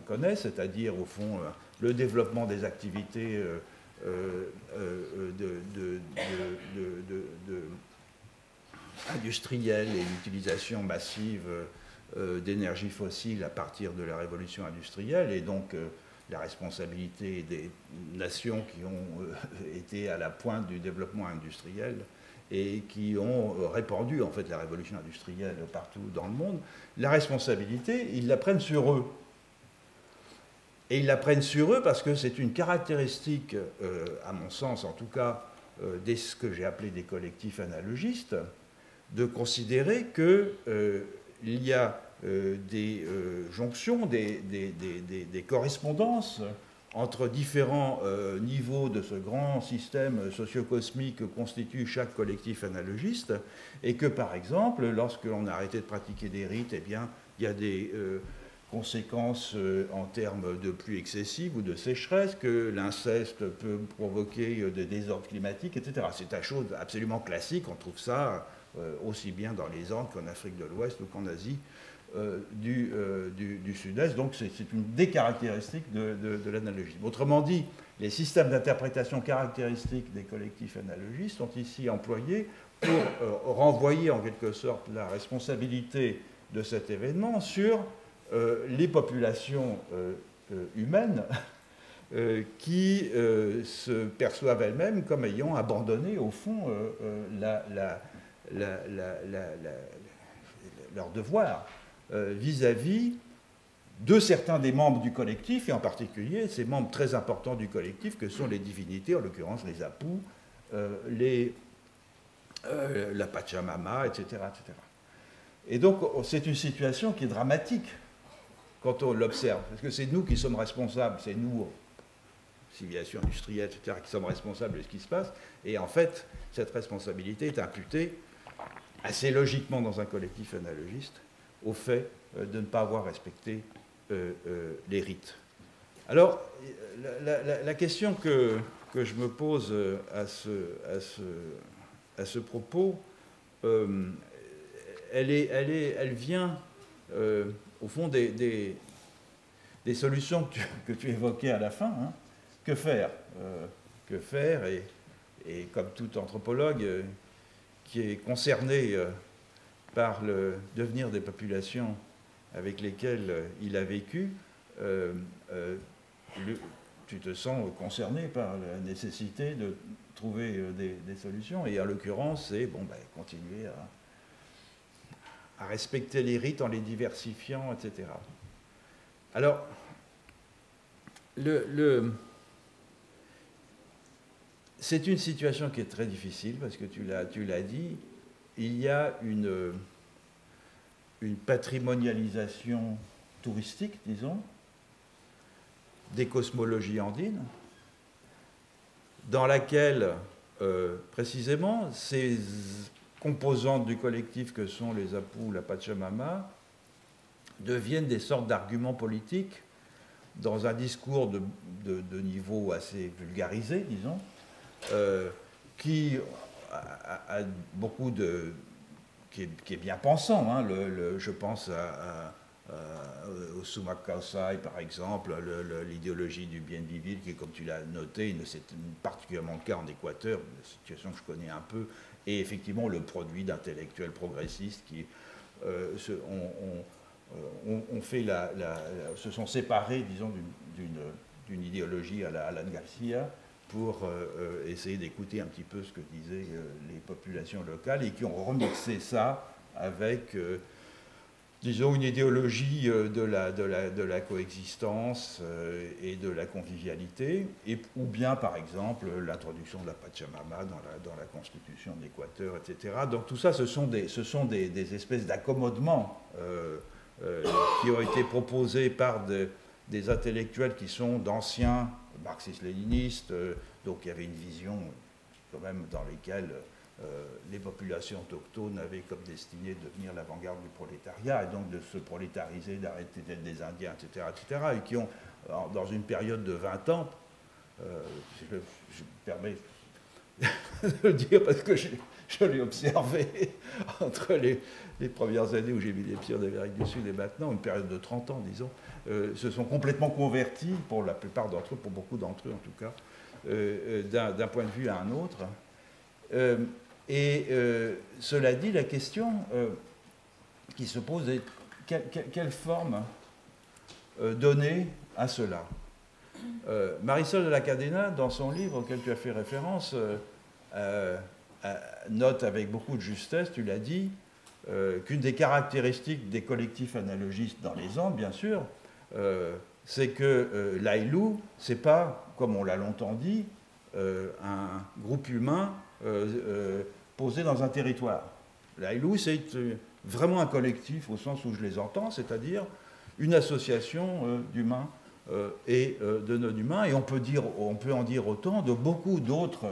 connaissent, c'est-à-dire, au fond, le développement des activités industrielle et l'utilisation massive d'énergie fossile à partir de la révolution industrielle, et donc la responsabilité des nations qui ont été à la pointe du développement industriel et qui ont répandu en fait la révolution industrielle partout dans le monde, la responsabilité, ils la prennent sur eux. Et ils la prennent sur eux parce que c'est une caractéristique, à mon sens en tout cas, de ce que j'ai appelé des collectifs analogistes, de considérer qu'il y a des jonctions, des correspondances entre différents niveaux de ce grand système socio-cosmique que constitue chaque collectif analogiste, et que par exemple, lorsque l'on a arrêté de pratiquer des rites, eh bien, il y a des conséquences en termes de pluie excessive ou de sécheresse, que l'inceste peut provoquer des désordres climatiques, etc. C'est une chose absolument classique, on trouve ça aussi bien dans les Andes qu'en Afrique de l'Ouest ou qu'en Asie du Sud-Est. Donc c'est une des caractéristiques de l'analogisme. Autrement dit, les systèmes d'interprétation caractéristiques des collectifs analogistes sont ici employés pour renvoyer en quelque sorte la responsabilité de cet événement sur les populations humaines qui se perçoivent elles-mêmes comme ayant abandonné au fond leur devoir vis-à-vis de certains des membres du collectif, et en particulier ces membres très importants du collectif que sont les divinités, en l'occurrence les apous, la Pachamama, etc., etc. Et donc c'est une situation qui est dramatique quand on l'observe, parce que c'est nous qui sommes responsables, c'est nous, civilisation industrielle, etc., qui sommes responsables de ce qui se passe, et en fait, cette responsabilité est imputée assez logiquement dans un collectif analogiste au fait de ne pas avoir respecté les rites. Alors, la question que je me pose à ce propos, elle vient au fond des solutions que tu évoquais à la fin. Hein. Que faire et comme tout anthropologue qui est concerné par le devenir des populations avec lesquelles il a vécu, tu te sens concerné par la nécessité de trouver des solutions. Et en l'occurrence, c'est continuer à respecter les rites en les diversifiant, etc. Alors, c'est une situation qui est très difficile parce que tu l'as dit, il y a une patrimonialisation touristique, disons, des cosmologies andines, dans laquelle, précisément, ces composantes du collectif que sont les apous, la Pachamama, deviennent des sortes d'arguments politiques dans un discours de niveau assez vulgarisé, disons, qui a beaucoup de... qui est bien pensant. Hein, je pense au Sumak Kawsai, par exemple, l'idéologie du bien vivre, qui, comme tu l'as noté, c'est particulièrement le cas en Équateur, une situation que je connais un peu, et effectivement le produit d'intellectuels progressistes qui se sont séparés, disons, d'une idéologie à la Alan Garcia pour essayer d'écouter un petit peu ce que disaient les populations locales, et qui ont remixé ça avec, disons, une idéologie de la coexistence et de la convivialité, ou bien, par exemple, l'introduction de la Pachamama dans la constitution de l'Équateur, etc. Donc tout ça, ce sont des espèces d'accommodements qui ont été proposés par des intellectuels qui sont d'anciens marxistes-léninistes, donc il y avait une vision quand même dans laquelle les populations autochtones avaient comme destinée de devenir l'avant-garde du prolétariat, et donc de se prolétariser, d'arrêter d'être des Indiens, etc., etc., et qui ont, dans une période de 20 ans, je me permets de le dire parce que je l'ai observé entre les premières années où j'ai mis les pieds en Amérique du Sud et maintenant, une période de 30 ans, disons, se sont complètement convertis, pour la plupart d'entre eux, pour beaucoup d'entre eux en tout cas, d'un point de vue à un autre. Et cela dit, la question qui se pose est quelle forme donner à cela. Marisol de la Cadena, dans son livre auquel tu as fait référence, note avec beaucoup de justesse, tu l'as dit, qu'une des caractéristiques des collectifs analogistes dans les Andes, bien sûr, c'est que l'Aïlou, c'est pas, comme on l'a longtemps dit, un groupe humain posé dans un territoire. L'Aïlou, c'est vraiment un collectif au sens où je les entends, c'est-à-dire une association d'humains et de non-humains, et on peut en dire autant de beaucoup d'autres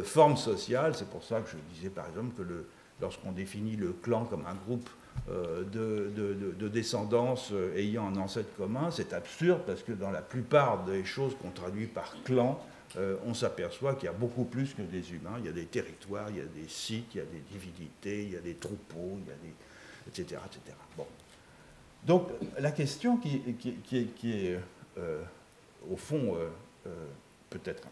formes sociales. C'est pour ça que je disais par exemple que lorsqu'on définit le clan comme un groupe de descendance ayant un ancêtre commun, c'est absurde parce que dans la plupart des choses qu'on traduit par clan, on s'aperçoit qu'il y a beaucoup plus que des humains. Il y a des territoires, il y a des sites, il y a des divinités, il y a des troupeaux, il y a des, etc., etc. Bon. Donc la question qui est au fond peut-être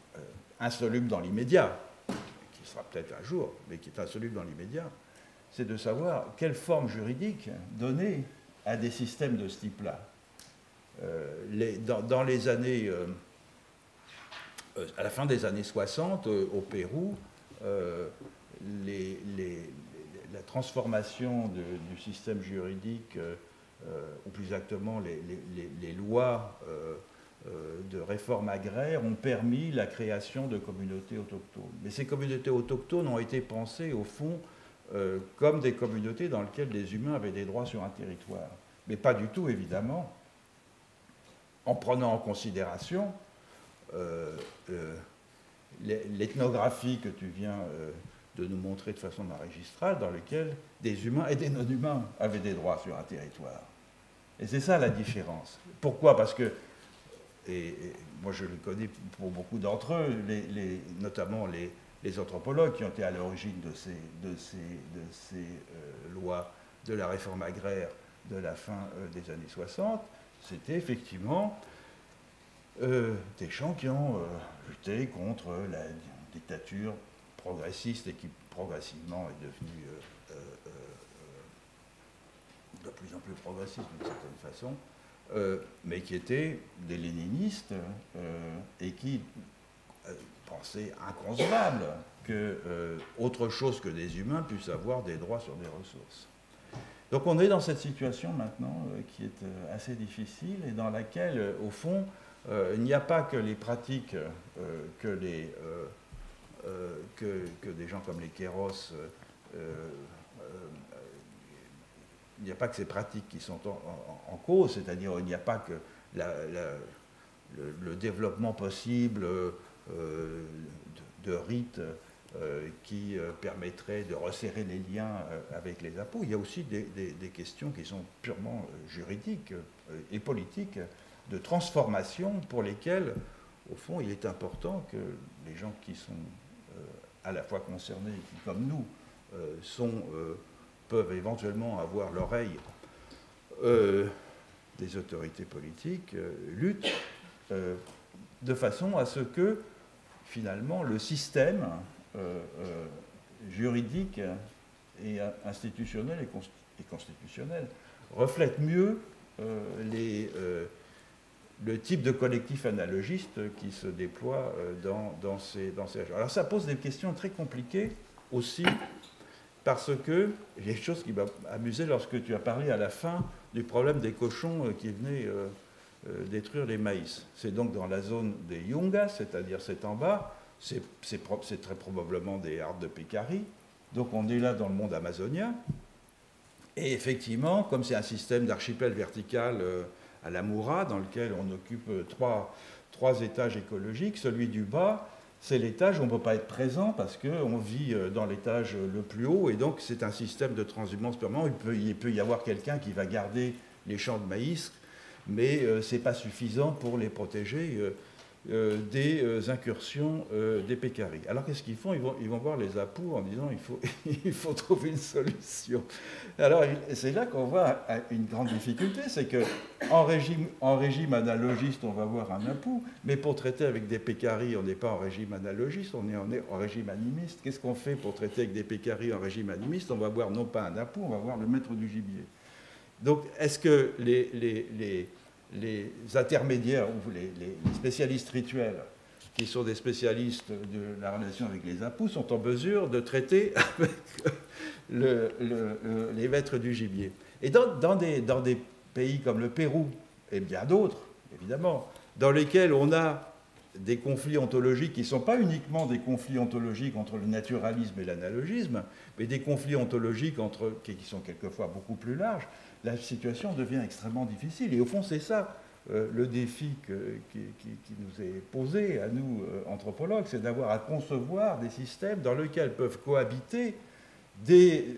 insoluble dans l'immédiat, qui sera peut-être un jour, mais qui est insoluble dans l'immédiat, c'est de savoir quelle forme juridique donner à des systèmes de ce type-là. Dans les années, à la fin des années 60, au Pérou, la transformation du système juridique, ou plus exactement les lois de réforme agraire, ont permis la création de communautés autochtones. Mais ces communautés autochtones ont été pensées, au fond, comme des communautés dans lesquelles les humains avaient des droits sur un territoire. Mais pas du tout, évidemment, en prenant en considération l'ethnographie que tu viens de nous montrer de façon magistrale, dans laquelle des humains et des non-humains avaient des droits sur un territoire. Et c'est ça la différence. Pourquoi? Parce que, et moi je le connais pour beaucoup d'entre eux, notamment les anthropologues qui ont été à l'origine de ces lois de la réforme agraire de la fin des années 60, c'était effectivement des gens qui ont lutté contre la dictature progressiste et qui progressivement est devenue de plus en plus progressiste d'une certaine façon, mais qui étaient des léninistes et qui pensaient inconcevable que autre chose que des humains puissent avoir des droits sur des ressources. Donc on est dans cette situation maintenant qui est assez difficile et dans laquelle, au fond, il n'y a pas que les pratiques que des gens comme les Kéros, il n'y a pas que ces pratiques qui sont en cause, c'est-à-dire il n'y a pas que le développement possible de rites qui permettraient de resserrer les liens avec les Apos. Il y a aussi des questions qui sont purement juridiques et politiques, de transformation pour lesquelles, au fond, il est important que les gens qui sont à la fois concernés et qui, comme nous, peuvent éventuellement avoir l'oreille des autorités politiques, luttent de façon à ce que, finalement, le système juridique et institutionnel et constitutionnel reflète mieux le type de collectif analogiste qui se déploie dans ces régions. Alors ça pose des questions très compliquées aussi, parce que il y a quelque chose qui m'a amusé lorsque tu as parlé à la fin du problème des cochons qui venaient détruire les maïs. C'est donc dans la zone des Yungas, c'est-à-dire c'est en bas, c'est très probablement des hardes de Pécari, donc on est là dans le monde amazonien, et effectivement, comme c'est un système d'archipel vertical à la Moura, dans lequel on occupe trois étages écologiques. Celui du bas, c'est l'étage où on ne peut pas être présent parce qu'on vit dans l'étage le plus haut, et donc c'est un système de transhumance permanent. Il peut y avoir quelqu'un qui va garder les champs de maïs, mais ce n'est pas suffisant pour les protéger des incursions des Pécaris. Alors qu'est-ce qu'ils font? Ils vont voir les Apous en disant il faut trouver une solution. Alors c'est là qu'on voit une grande difficulté, c'est qu'en régime analogiste, on va voir un Apou, mais pour traiter avec des Pécaris, on n'est pas en régime analogiste, on est en régime animiste. Qu'est-ce qu'on fait pour traiter avec des Pécaris en régime animiste? On va voir non pas un Apou, on va voir le maître du gibier. Donc est-ce que les intermédiaires ou les spécialistes rituels, qui sont des spécialistes de la relation avec les Apous, sont en mesure de traiter avec les maîtres du gibier? Et dans des pays comme le Pérou, et bien d'autres, évidemment, dans lesquels on a des conflits ontologiques qui ne sont pas uniquement des conflits ontologiques entre le naturalisme et l'analogisme, mais des conflits ontologiques qui sont quelquefois beaucoup plus larges, la situation devient extrêmement difficile. Et au fond, c'est ça le défi qui nous est posé à nous, anthropologues, c'est d'avoir à concevoir des systèmes dans lesquels peuvent cohabiter des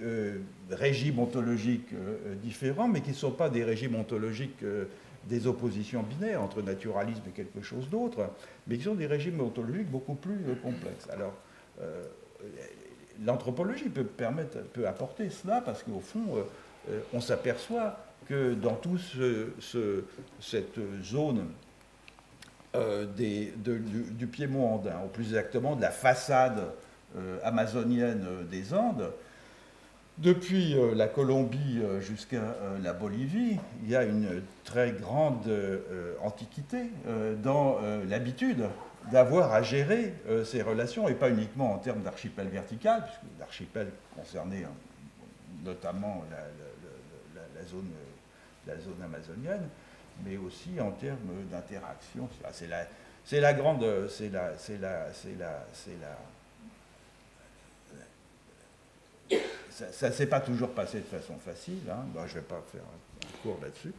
régimes ontologiques différents, mais qui ne sont pas des régimes ontologiques des oppositions binaires entre naturalisme et quelque chose d'autre, mais qui sont des régimes ontologiques beaucoup plus complexes. Alors, l'anthropologie peut apporter cela, parce qu'au fond, on s'aperçoit que dans toute cette zone du Piémont andin, ou plus exactement de la façade amazonienne des Andes, depuis la Colombie jusqu'à la Bolivie, il y a une très grande antiquité dans l'habitude d'avoir à gérer ces relations, et pas uniquement en termes d'archipel vertical, puisque l'archipel concernait notamment la zone amazonienne, mais aussi en termes d'interaction. Ça ne s'est pas toujours passé de façon facile, hein. Bon, je ne vais pas faire un cours là-dessus.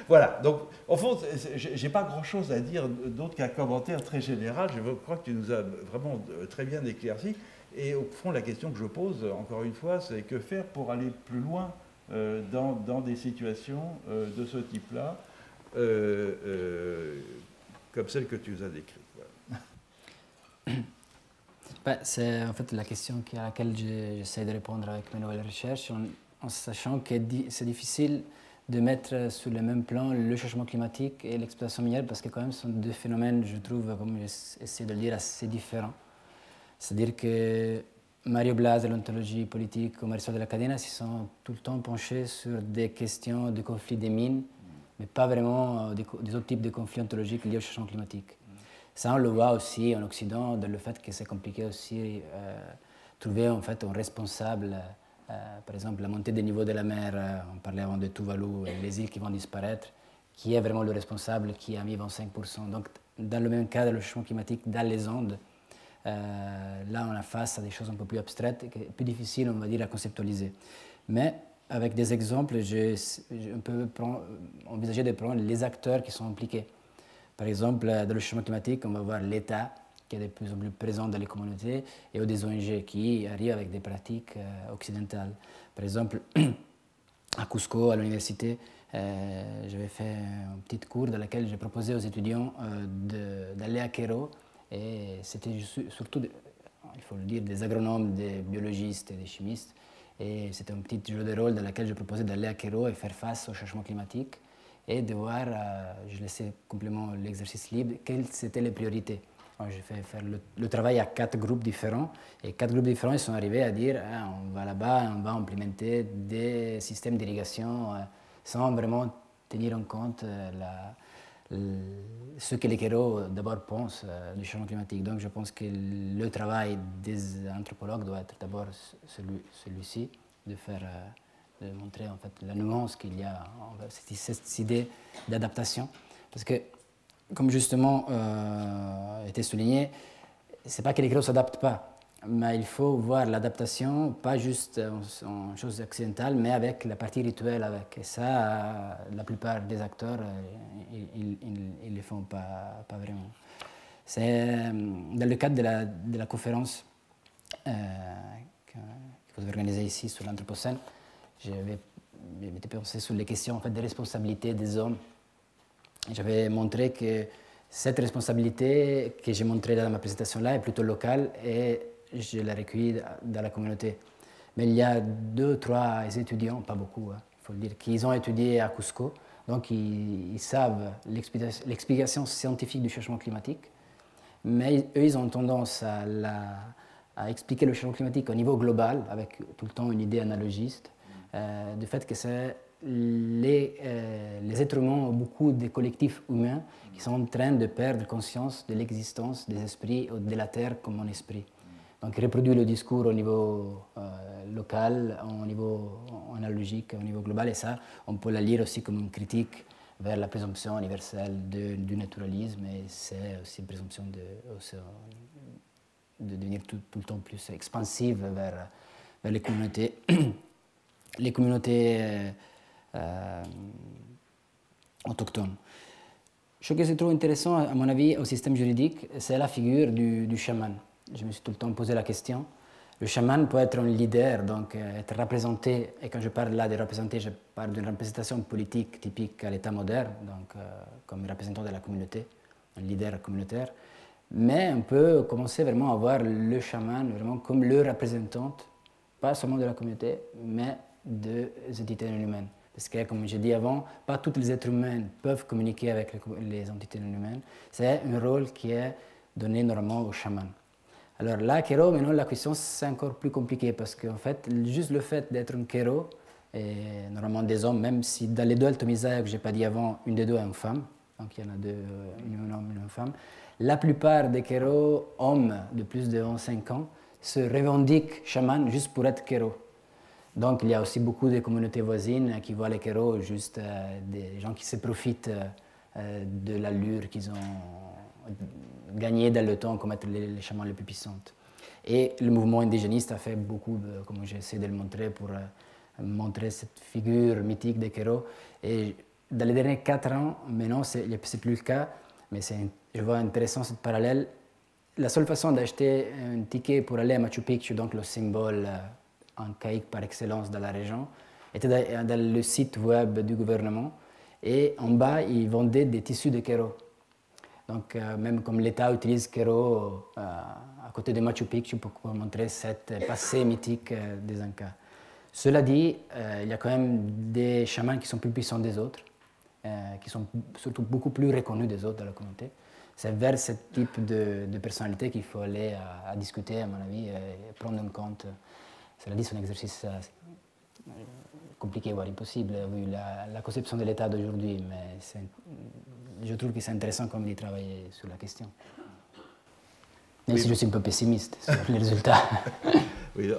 Voilà, donc au fond, je n'ai pas grand-chose à dire d'autre qu'un commentaire très général. Je crois que tu nous as vraiment très bien éclairci. Et au fond, la question que je pose, encore une fois, c'est que faire pour aller plus loin dans des situations de ce type-là, comme celle que tu nous as décrite. Voilà. C'est en fait la question à laquelle j'essaie de répondre avec mes nouvelles recherches, en sachant que c'est difficile de mettre sur le même plan le changement climatique et l'exploitation minière, parce que quand même ce sont deux phénomènes, je trouve, comme j'essaie de le dire, assez différents. C'est-à-dire que Mario Blas de l'ontologie politique ou Marisol de la Cadena s'y sont tout le temps penchés sur des questions de conflits des mines, mais pas vraiment des autres types de conflits ontologiques liés au changement climatique. Ça, on le voit aussi en Occident, dans le fait que c'est compliqué aussi trouver en fait un responsable. Par exemple, la montée des niveaux de la mer, on parlait avant de Tuvalu, les îles qui vont disparaître, qui est vraiment le responsable, qui a mis 25%. Donc, dans le même cas de le changement climatique dans les Andes, là, on a face à des choses un peu plus abstraites, plus difficiles, on va dire, à conceptualiser. Mais avec des exemples, on peut envisager de prendre les acteurs qui sont impliqués. Par exemple, dans le changement climatique, on va voir l'État qui est de plus en plus présent dans les communautés et des ONG qui arrivent avec des pratiques occidentales. Par exemple, à Cusco, à l'université, j'avais fait un petit cours dans lequel j'ai proposé aux étudiants d'aller à Quero, et c'était surtout, il faut le dire, des agronomes, des biologistes et des chimistes. Et c'était un petit jeu de rôle dans lequel je proposais d'aller à Quero et faire face au changement climatique, et de voir, je laissais complètement l'exercice libre, quelles étaient les priorités. J'ai fait faire le travail à 4 groupes différents, et 4 groupes différents ils sont arrivés à dire on va là-bas, on va implémenter des systèmes d'irrigation sans vraiment tenir en compte ce que les Quero d'abord pensent du changement climatique. Donc je pense que le travail des anthropologues doit être d'abord celui-ci, de montrer en fait la nuance qu'il y a envers cette idée d'adaptation. Parce que, comme justement était souligné, ce n'est pas que les Quero ne s'adaptent pas, mais il faut voir l'adaptation pas juste en chose occidentale, mais avec la partie rituelle avec. Et ça, la plupart des acteurs, ils ne le font pas vraiment. C'est dans le cadre de la conférence que vous avez organisée ici sur l'Anthropocène, m'étais pensé sur les questions en fait, de responsabilité des hommes. J'avais montré que Cette responsabilité que j'ai montrée dans ma présentation là est plutôt locale et je la recueille dans la communauté. Mais il y a 2 ou 3 étudiants, pas beaucoup, il faut le dire, qui ont étudié à Cusco, donc ils savent l'explication scientifique du changement climatique, mais eux, ils ont tendance à expliquer le changement climatique au niveau global, avec tout le temps une idée analogiste, du fait que c'est les êtres humains ont beaucoup de collectifs humains qui sont en train de perdre conscience de l'existence des esprits ou de la Terre comme un esprit. Donc, il reproduit le discours au niveau local, au niveau analogique, au niveau global, et ça, on peut la lire aussi comme une critique vers la présomption universelle du naturalisme, et c'est aussi une présomption de devenir tout le temps plus expansive vers les communautés, les communautés autochtones. Ce que je trouve intéressant, à mon avis, au système juridique, c'est la figure du chaman. Je me suis tout le temps posé la question. Le chaman peut être un leader, donc être représenté, et quand je parle là de représenter, je parle d'une représentation politique typique à l'État moderne, donc comme représentant de la communauté, un leader communautaire. Mais on peut commencer vraiment à voir le chaman vraiment comme le représentant, pas seulement de la communauté, mais des entités non humaines. Parce que, comme j'ai dit avant, pas tous les êtres humains peuvent communiquer avec les entités non humaines. C'est un rôle qui est donné normalement au chaman. Alors là, Kero, maintenant la question c'est encore plus compliqué parce qu'en fait, juste le fait d'être un Kero, et normalement des hommes, même si dans les 2 Altomisaïa que je n'ai pas dit avant, une des 2 est une femme, donc il y en a 2, un homme et une femme, la plupart des Kero, hommes de plus de 25 ans, se revendiquent chaman juste pour être Kero. Donc il y a aussi beaucoup de communautés voisines qui voient les Kero juste des gens qui se profitent de l'allure qu'ils ont gagné dans le temps comme être les chamans les plus puissants. Et le mouvement indigéniste a fait beaucoup, comme j'essaie de le montrer, pour montrer cette figure mythique des Kero. Et dans les derniers 4 ans, maintenant, c'est plus le cas, mais je vois intéressant cette parallèle. La seule façon d'acheter un ticket pour aller à Machu Picchu, donc le symbole incaïque par excellence dans la région, était dans le site web du gouvernement. Et en bas, ils vendaient des tissus de Kero. Donc, même comme l'État utilise Kero à côté de Machu Picchu pour montrer cette passé mythique des Incas. Cela dit, il y a quand même des chamans qui sont plus puissants des autres, qui sont surtout beaucoup plus reconnus des autres dans la communauté. C'est vers ce type de personnalité qu'il faut aller à discuter, à mon avis, et prendre en compte. Cela dit, c'est un exercice compliqué, voire impossible, vu la conception de l'État d'aujourd'hui, mais je trouve que c'est intéressant quand même d'y travailler sur la question. Même si je suis un peu pessimiste sur les résultats. Oui,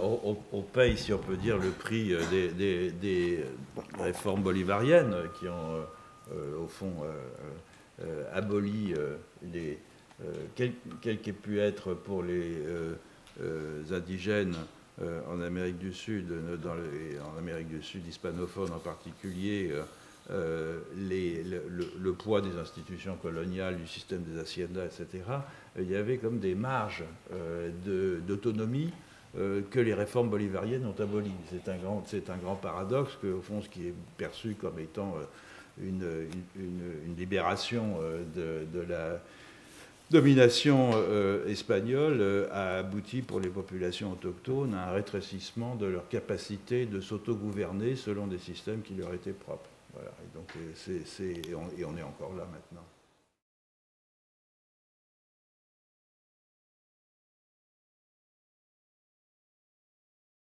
on paye, si on peut dire, le prix des réformes bolivariennes qui ont, au fond, aboli quel qu'ait pu être pour les indigènes en Amérique du Sud, en Amérique du Sud hispanophone en particulier, le poids des institutions coloniales, du système des haciendas, etc., il y avait comme des marges d'autonomie que les réformes bolivariennes ont abolies. C'est un grand paradoxe qu'au fond, ce qui est perçu comme étant une libération de la domination espagnole a abouti pour les populations autochtones à un rétrécissement de leur capacité de s'autogouverner selon des systèmes qui leur étaient propres. Voilà. Et donc, on est encore là maintenant.